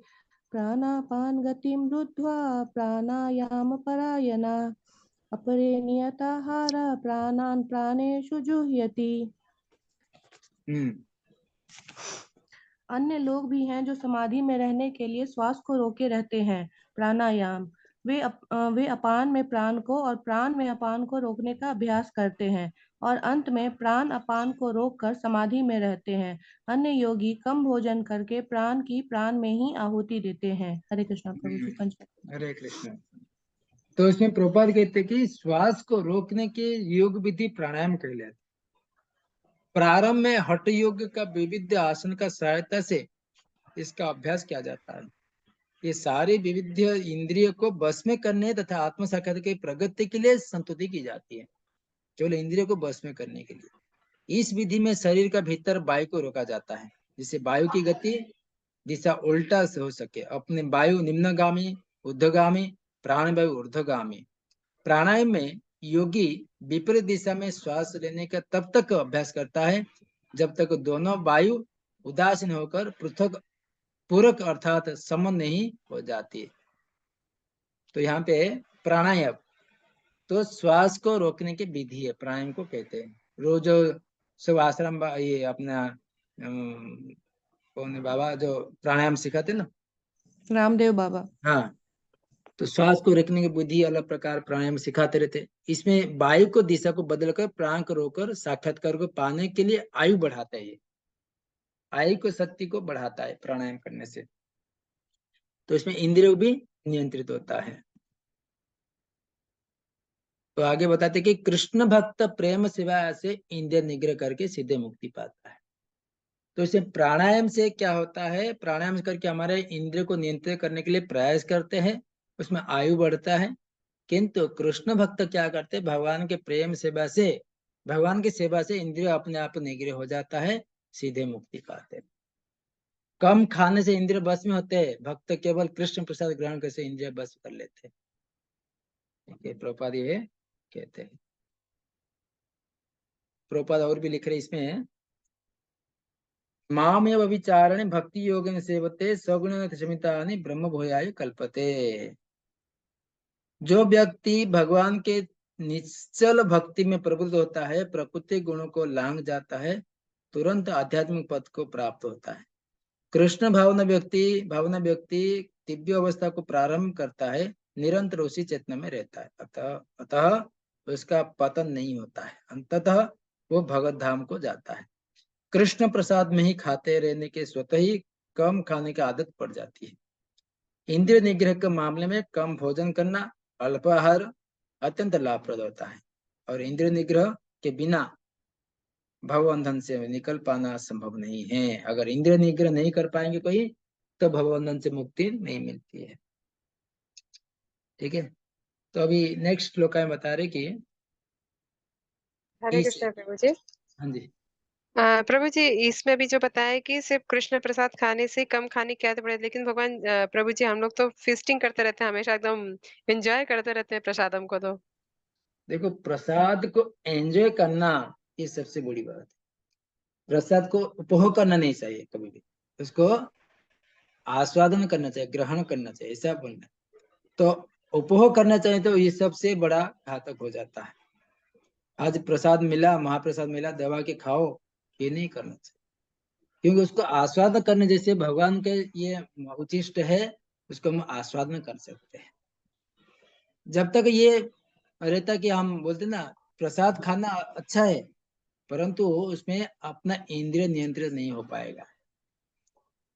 Speaker 12: प्राणापान गतिम रुद्ध्वा प्राणायाम परायणा अपरे नियताहार प्राणान प्राणेषु जुह्यति। अन्य लोग भी हैं जो समाधि में रहने के लिए श्वास को रोके रहते हैं, प्राणायाम। वे अपान में प्राण को और प्राण में अपान को रोकने का अभ्यास करते हैं और अंत में प्राण अपान को रोककर समाधि में रहते हैं। अन्य योगी कम भोजन करके प्राण की प्राण में ही आहुति देते हैं। हरे कृष्णा प्रभु जी।
Speaker 1: हरे कृष्ण। तो इसमें प्रभुपाद कहते हैं कि श्वास को रोकने के योग विधि प्राणायाम कहलाते। प्रारंभ में हठ योग का विविध आसन का सहायता से इसका अभ्यास किया जाता है। ये सारे विविध इंद्रिय को बस में करने तथा आत्म साक्षात्कार की प्रगति के लिए संतुति की जाती है, केवल इंद्रियों को बस में करने के लिए। इस विधि में शरीर का भीतर वायु को रोका जाता है, जिससे वायु की गति दिशा उल्टा से हो सके। अपने वायु निम्नगामी, ऊर्ध्वगामी, प्राण वायु ऊर्ध्वगामी। प्राणायाम में योगी विपरीत दिशा में श्वास लेने का तब तक अभ्यास करता है जब तक दोनों वायु उदासीन होकर पृथक पूरक अर्थात समान नहीं हो जाती। तो यहाँ पे प्राणायाम तो श्वास को रोकने की विधि है, प्राणायाम को कहते हैं। रोज सब आश्रम ये अपना कौन बाबा जो प्राणायाम सिखाते ना,
Speaker 12: रामदेव बाबा।
Speaker 1: हाँ, तो श्वास को रोकने की विधि अलग प्रकार प्राणायाम सिखाते रहते। इसमें वायु को दिशा को बदलकर प्राण को रोककर साक्षात्कार को पाने के लिए आयु बढ़ाता है। आयु को शक्ति को बढ़ाता है प्राणायाम करने से। तो इसमें इंद्रिय भी नियंत्रित होता है। तो आगे बताते कि कृष्ण भक्त प्रेम सेवा से इंद्रिय निग्रह करके सीधे मुक्ति पाता है। तो इसे प्राणायाम से क्या होता है, प्राणायाम करके हमारे इंद्रिय को नियंत्रित करने के लिए प्रयास करते हैं, उसमें आयु बढ़ता है। किंतु कृष्ण भक्त क्या करते हैं, भगवान के प्रेम सेवा से, भगवान की सेवा से इंद्रिय अपने आप निग्रह हो जाता है, सीधे मुक्ति पाते हैं। कम खाने से इंद्रिय बस में होते हैं, भक्त केवल कृष्ण प्रसाद ग्रहण करके इंद्रिय बस कर लेते हैं। प्रभुपाद ये कहते हैं। प्रभुपाद और भी लिख रहे इसमें, मामेव विचारणे भक्ति योगेन सेवते सगुण समितानि ब्रह्म भूयाय कल्पते। जो व्यक्ति भगवान के निश्चल भक्ति में प्रबुद्ध होता है, प्रकृति गुणों को लांघ जाता है, तुरंत आध्यात्मिक पद को प्राप्त होता है। कृष्ण भावना व्यक्ति दिव्य अवस्था को प्रारंभ करता है, निरंतर उसी चेतना में रहता है, अतः उसका पतन नहीं होता है, अंततः वो भगवत धाम को जाता है। कृष्ण प्रसाद में ही खाते रहने के स्वतः ही कम खाने की आदत पड़ जाती है। इंद्रिय निग्रह के मामले में कम भोजन करना, अल्पाहार अत्यंत लाभप्रद होता है, और इंद्रिय निग्रह के बिना भवबंधन से निकल पाना संभव नहीं है। अगर इंद्रिय निग्रह नहीं कर पाएंगे कोई, तो भवबंधन से मुक्ति नहीं मिलती है। ठीक है, तो अभी नेक्स्ट श्लोक में बता रहे कि
Speaker 4: हरे कृष्ण प्रभु जी।
Speaker 1: हाँ जी
Speaker 4: प्रभु जी, इसमें भी जो बताया कि सिर्फ कृष्ण प्रसाद खाने से कम खाने की आदत पड़े, लेकिन भगवान प्रभु जी, हम लोग तो फीस्टिंग करते रहते हैं, हमेशा एकदम एंजॉय करते रहते हैं प्रसादम को। तो
Speaker 1: देखो, प्रसाद को एंजॉय करना ये सबसे बड़ी बात है। प्रसाद को उपभोग करना नहीं चाहिए कभी भी, उसको आस्वादन करना चाहिए, ग्रहण करना चाहिए, ऐसा बोलना। तो उपभोग करना चाहिए तो ये सबसे बड़ा घातक हो जाता है। आज प्रसाद मिला, महाप्रसाद मिला, दबा के खाओ, ये नहीं करना चाहिए, क्योंकि उसको आस्वादन करने जैसे भगवान के ये उचिष्ट है, उसको हम आस्वादन कर सकते हैं। जब तक ये रहता कि हम बोलते ना प्रसाद खाना अच्छा है, परंतु उसमें अपना इंद्रिय नियंत्रित नहीं हो पाएगा।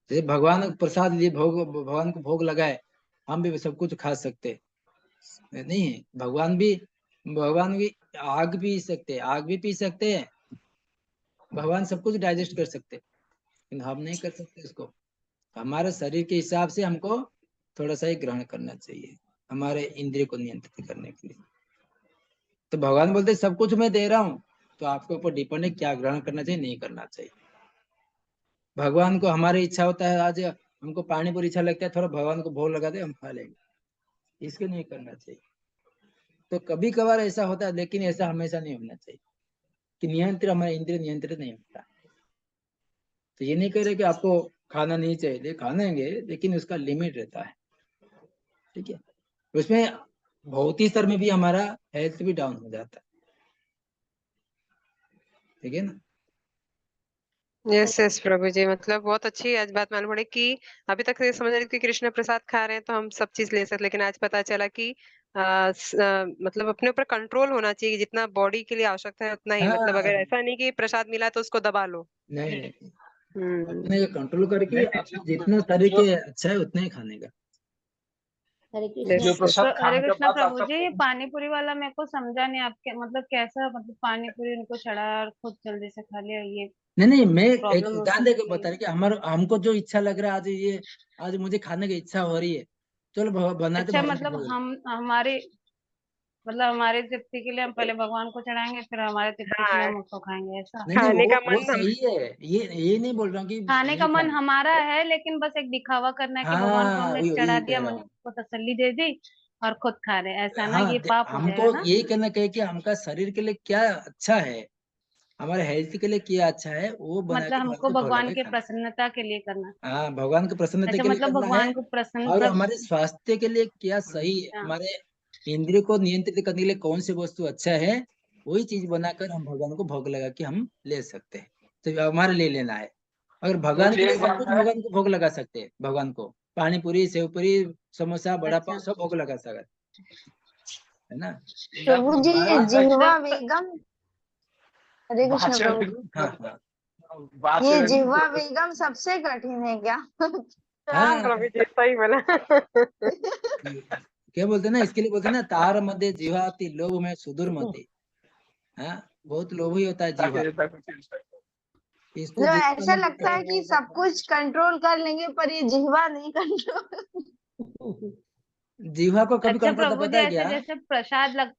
Speaker 1: जैसे भगवान प्रसाद लिए भगवान को भोग लगाए, हम भी सब कुछ खा सकते नहीं है। भगवान भी आग पी सकते हैं, भगवान सब कुछ डाइजेस्ट कर सकते, लेकिन हम नहीं कर सकते उसको। हमारे शरीर के हिसाब से हमको थोड़ा सा ही ग्रहण करना चाहिए, हमारे इंद्रिय को नियंत्रित करने के लिए। तो भगवान बोलते सब कुछ मैं दे रहा हूँ, तो आपके ऊपर डिपेंड है क्या ग्रहण करना चाहिए, नहीं करना चाहिए। भगवान को हमारी इच्छा होता है, आज हमको पानी पूरी इच्छा लगता है, थोड़ा भगवान को भोग लगा दे, हम खा लेंगे, इसको नहीं करना चाहिए। तो कभी कभार ऐसा होता है, लेकिन ऐसा हमेशा नहीं होना चाहिए कि नियंत्रण, हमारा इंद्रिय नियंत्रित नहीं होता। तो ये नहीं कह रहे कि आपको खाना नहीं चाहिए, खानेंगे, लेकिन उसका लिमिट रहता है। ठीक है, उसमें भौतिक स्तर में भी हमारा हेल्थ भी डाउन हो जाता है। ठीक है ना।
Speaker 4: यस प्रभु जी, मतलब बहुत अच्छी आज बात मालूम पड़ी कि अभी तक ये समझ रही थी कि कृष्ण प्रसाद खा रहे हैं तो हम सब चीज ले सकते, लेकिन आज पता चला कि मतलब अपने ऊपर कंट्रोल होना चाहिए, जितना बॉडी के लिए आवश्यकता है उतना ही। मतलब अगर ऐसा नहीं कि प्रसाद मिला तो उसको दबा लो।
Speaker 1: नहीं, अपने कंट्रोल करके जितना शरीर के अच्छा है उतना ही खाने का।
Speaker 9: हरे
Speaker 11: जो प्रसाद
Speaker 9: हरे
Speaker 11: खाने के
Speaker 9: कृष्णा
Speaker 11: बाद
Speaker 9: प्रभु
Speaker 11: आपका
Speaker 9: जी, ये पानी पूरी वाला मेरे को समझा नहीं, आपके मतलब कैसा, मतलब पानी पूरी उनको चढ़ा और खुद जल्दी से खा लिया, ये
Speaker 1: नहीं, मैं एक
Speaker 9: प्रॉब्लम हो
Speaker 1: उदाहरण देकर
Speaker 9: सकती
Speaker 1: बता
Speaker 9: है।
Speaker 1: रही कि हमको जो इच्छा लग रहा है, आज मुझे खाने की इच्छा हो रही है, चलो बनाते
Speaker 9: अच्छा,
Speaker 1: भगवान
Speaker 9: मतलब
Speaker 1: को।
Speaker 9: हमारे तृप्ति के लिए हम पहले भगवान को चढ़ाएंगे, फिर हमारे तृप्ति के लिए हम उसको खाएंगे, ऐसा?
Speaker 1: नहीं, वो सही है, ये नहीं बोल रहा हूँ कि
Speaker 9: खाने का
Speaker 1: नहीं
Speaker 9: मन
Speaker 1: खाना।
Speaker 9: हमारा है, लेकिन बस एक दिखावा करना है कि भगवान को हमने चढ़ा
Speaker 1: यही
Speaker 9: दिया,
Speaker 1: कह रहा
Speaker 9: मन
Speaker 1: हूँ।
Speaker 9: को तसल्ली दे दी और खुद खा रहे हैं, ऐसा ना?
Speaker 1: हाँ,
Speaker 9: ये पाप हो
Speaker 1: हमको
Speaker 9: जाएगा ना?
Speaker 1: यही कहना चाहिए कि हमका शरीर के लिए क्या अच्छा है, हमारे हेल्थ के लिए क्या अच्छा है, वो बना
Speaker 9: मतलब
Speaker 1: के भगवान
Speaker 9: हमको
Speaker 1: को भोग
Speaker 9: भगवान
Speaker 1: लगा के
Speaker 9: के
Speaker 1: खाना।
Speaker 9: प्रसन्नता के लिए करना।
Speaker 1: हाँ, भगवान की प्रसन्नता
Speaker 9: अच्छा,
Speaker 1: के लिए
Speaker 9: मतलब
Speaker 1: करना है,
Speaker 9: भगवान को प्रसन्न
Speaker 1: और हमारे स्वास्थ्य के लिए क्या सही है,
Speaker 9: अच्छा।
Speaker 1: हमारे इंद्रिय को नियंत्रित करने के लिए कौन सी वस्तु अच्छा है, वही चीज बनाकर हम भगवान को भोग लगा के हम ले सकते हैं। तो हमारे लिए लेना है, अगर भगवान के लिए सब कुछ भगवान को भोग लगा सकते हैं, भगवान को पानी पूरी, सेव पूरी, समोसा, बड़ा पाव सब भोग लगा सकते है ना।
Speaker 7: प्रभु जी, ये जिह्वा वेगम, हरे कृष्ण
Speaker 11: वाचन
Speaker 7: प्रभु जी,
Speaker 1: हाँ,
Speaker 7: ये जिह्वा वेगम सबसे कठिन है क्या?
Speaker 4: प्रभु जी सही बोला।
Speaker 1: क्या बोलते ना, इसके लिए बोलते ना, तार मध्य जिह्वाति लोभ में सुदूर मति। हाँ, बहुत लोभी होता है जीवा। इसको
Speaker 7: जो
Speaker 1: जिह्वा
Speaker 7: ऐसा
Speaker 1: में
Speaker 7: लगता है कि सब कुछ कंट्रोल कर लेंगे पर ये जिह्वा नहीं कंट्रोल।
Speaker 1: जिह्वा को कभी
Speaker 7: अच्छा
Speaker 1: कंट्रोल
Speaker 7: प्रभु जी,
Speaker 1: पता है
Speaker 7: ऐसे
Speaker 1: क्या?
Speaker 7: जैसे प्रसाद लग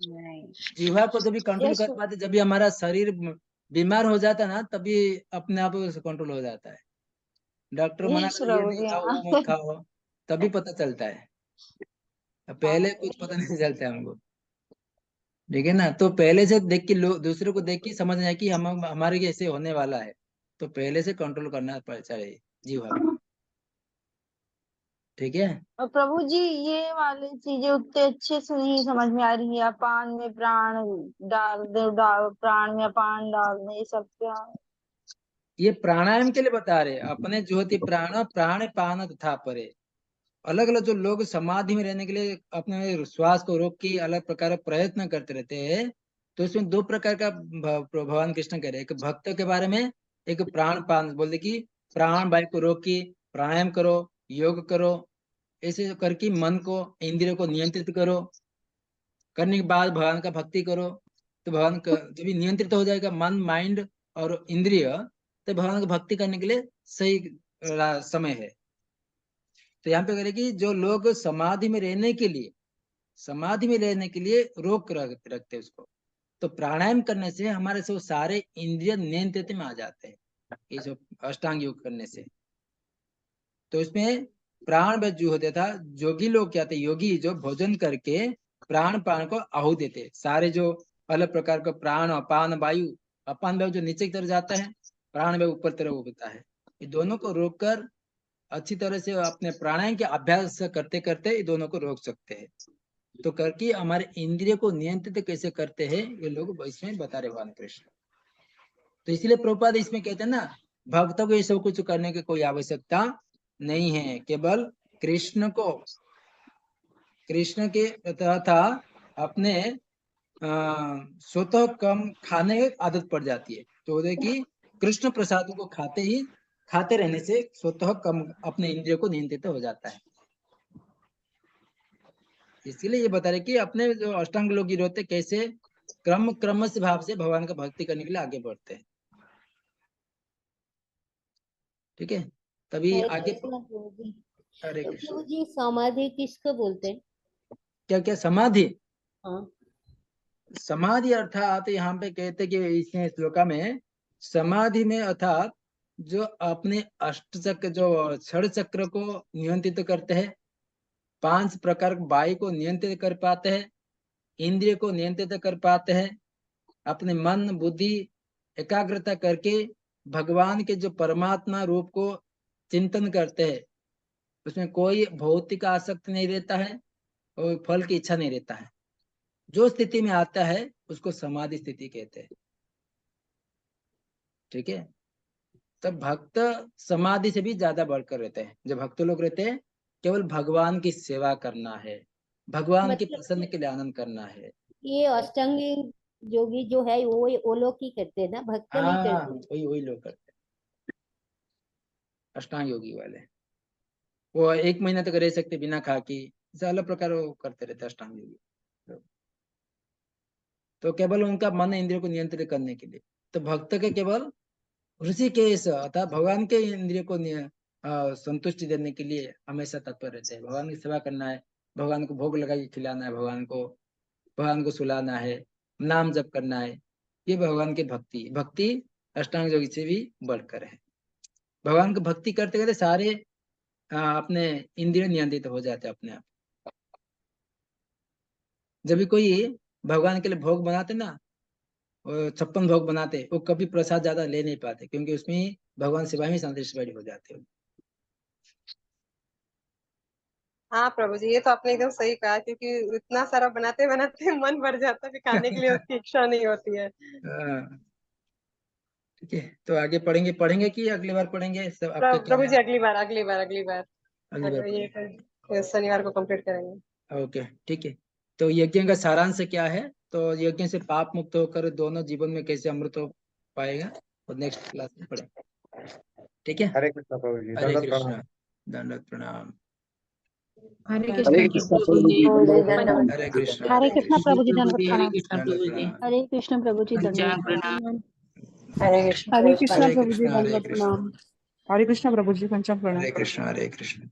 Speaker 7: नहीं
Speaker 1: जिह्वा को जब कंट्रोल
Speaker 7: ये
Speaker 1: कर पाते, जब भी हमारा शरीर बीमार हो जाता है ना, तभी अपने आप कंट्रोल हो जाता है। डॉक्टर मना
Speaker 7: यस
Speaker 1: करे ये
Speaker 7: प्रभु
Speaker 1: नहीं
Speaker 7: जी,
Speaker 1: खाओ,
Speaker 7: हाँ।
Speaker 1: वो मत खाओ, तभी पता चलता है। पहले कुछ पता नहीं चलता है हमको, ठीक है ना। तो पहले से देख के लोग दूसरे को देख के समझना है कि हम हमारे ऐसे होने वाला है, तो पहले से कंट्रोल करना चाहिए जीवा को, ठीक है।
Speaker 7: और प्रभु जी, ये वाली चीजें उतने अच्छे से नहीं समझ में आ रही है। अपान में प्राण डाल दो, प्राण में अपान डालने, ये सब क्या है?
Speaker 1: ये प्राणायाम के लिए बता रहे, अपने ज्योति प्राण प्राण पान तथा परे। अलग अलग जो लोग समाधि में रहने के लिए अपने श्वास को रोक के अलग प्रकार का प्रयत्न करते रहते हैं, तो इसमें दो प्रकार का भगवान कृष्ण कह रहे हैं। एक भक्त के बारे में, एक प्राण पान, बोलते कि प्राण वायु को रोक के प्राणायाम करो, योग करो, ऐसे करके मन को इंद्रियों को नियंत्रित करो। करने के बाद भगवान का भक्ति करो, तो भगवान का जब भी नियंत्रित हो जाएगा मन, माइंड और इंद्रिय, तो भगवान की भक्ति करने के लिए सही समय है। तो यहाँ पे करें कि जो लोग समाधि में रहने के लिए, समाधि में रहने के लिए रोक रखते हैं उसको, तो प्राणायाम करने से हमारे से वो सारे इंद्रिय नियंत्रित में आ जाते हैं, ये जो अष्टांग योग करने से। तो इसमें प्राण बच जो होता था, योगी लोग क्या थे, योगी जो भोजन करके प्राण पान को आहु देते, सारे जो अलग प्रकार का प्राण अपान वायु, अपान वायु जो नीचे की तरफ जाता है, प्राण वायु ऊपर तरफ होता है, ये दोनों को रोककर अच्छी तरह से अपने प्राणायाम के अभ्यास करते करते ये दोनों को रोक सकते हैं। तो करके हमारे इंद्रिय को नियंत्रित कैसे करते हैं ये लोग इसमें बता रहे भगवान कृष्ण। तो इसलिए प्रभुपाद इसमें कहते हैं ना, भक्तों को ये सब कुछ करने की कोई आवश्यकता नहीं है, केवल कृष्ण को, कृष्ण के तथा अपने स्वतः कम खाने की आदत पड़ जाती है। तो कि कृष्ण प्रसाद को खाते रहने से स्वतः कम अपने इंद्रियों को नियंत्रित हो जाता है। इसीलिए ये बता रहे कि अपने जो अष्टांग लोग होते कैसे क्रम से भाव से भगवान का भक्ति करने के लिए आगे बढ़ते हैं, ठीक है। तभी आगे हरे कृष्ण।
Speaker 9: प्रभु जी, समाधि किसको बोलते हैं?
Speaker 1: क्या क्या समाधि?
Speaker 9: हाँ,
Speaker 1: समाधि अर्थात यहाँ पे कहते कि इसमें श्लोका में समाधि में अर्थात जो अपने अष्ट चक्र जो छड़ चक्र को नियंत्रित करते हैं, 5 प्रकार वायु को नियंत्रित कर पाते हैं, इंद्रिय को नियंत्रित कर पाते हैं, अपने मन बुद्धि एकाग्रता करके भगवान के जो परमात्मा रूप को चिंतन करते हैं, उसमें कोई भौतिक आसक्ति नहीं रहता है और फल की इच्छा नहीं रहता है। जो स्थिति में आता है उसको समाधि स्थिति कहते हैं, ठीक है। तब भक्त समाधि से भी ज्यादा बढ़कर रहते हैं। जब भक्त लोग रहते हैं केवल भगवान की सेवा करना है, भगवान की प्रसन्न के लिए आनंद करना है।
Speaker 9: ये अष्टांगी योगी जो है वो लोग ही करते हैं ना, भक्त नहीं
Speaker 1: हाँ,
Speaker 9: करते।
Speaker 1: वही लोग करते हैं, अष्टांग योगी वाले। वो 1 महीना तक रह सकते बिना खा के, अलग प्रकार वो करते रहते अष्टांग योगी। तो केवल उनका मन इंद्रियों को नियंत्रित करने के लिए। तो भक्त के केवल ऋषिकेश अर्थात भगवान के इंद्रियों को संतुष्टि देने के लिए हमेशा तत्पर रहते हैं। भगवान की सेवा करना है, भगवान को भोग लगा के खिलाना है, भगवान को सुलाना है, नाम जप करना है, ये भगवान की भक्ति अष्टांग योगी से भी बढ़कर है। भगवान की भक्ति करते करते सारे अपने इंद्रिय नियंत्रित हो जाते हैं अपने आप। जब भी कोई भगवान के लिए भोग बनाते ना, 56 भोग बनाते, वो कभी प्रसाद ज्यादा ले नहीं पाते, क्योंकि उसमें ही भगवान सेवा में संतुष्ट हो जाते हैं।
Speaker 4: हाँ प्रभु जी, ये तो आपने एकदम सही कहा, क्योंकि इतना सारा बनाते बनाते मन भर जाता है, फिर खाने के लिए उसकी इच्छा नहीं होती है।
Speaker 1: ठीक है, तो आगे पढ़ेंगे कि अगली बार पढ़ेंगे सब? आपका क्या
Speaker 4: प्रभु जी,
Speaker 1: है?
Speaker 4: अगली बार ये शनिवार को कंप्लीट करेंगे।
Speaker 1: ओके, ठीक है। तो यज्ञ का सारांश क्या है? तो यज्ञ से पाप मुक्त होकर दोनों जीवन में कैसे अमृत हो पाएगा, और नेक्स्ट क्लास में पढ़ेंगे, ठीक है।
Speaker 2: हरे कृष्ण प्रभु जी,
Speaker 1: हरे
Speaker 2: दंडवत
Speaker 1: कृष्ण,
Speaker 2: प्रणाम।
Speaker 1: दंडवत प्रणाम।
Speaker 12: हरे
Speaker 6: हरे
Speaker 12: कृष्ण
Speaker 6: कृष्ण प्रभु जी,
Speaker 1: हरे कृष्ण,
Speaker 13: हरे कृष्ण प्रभु जी, दंडवत
Speaker 6: हरे
Speaker 13: प्रणाम।
Speaker 6: कृष्ण प्रभु जी,
Speaker 13: हरे कृष्ण प्रभु जी,
Speaker 8: पंचांग
Speaker 13: दंडवत
Speaker 8: प्रणाम।
Speaker 13: प्रणाम। हरे कृष्ण
Speaker 1: हरे
Speaker 13: प्रभु जी,
Speaker 1: कृष्ण,
Speaker 13: दंडवत प्रणाम।
Speaker 14: हरे कृष्ण प्रभु जी, पंचम प्रणाम।
Speaker 1: हरे कृष्ण, हरे कृष्ण।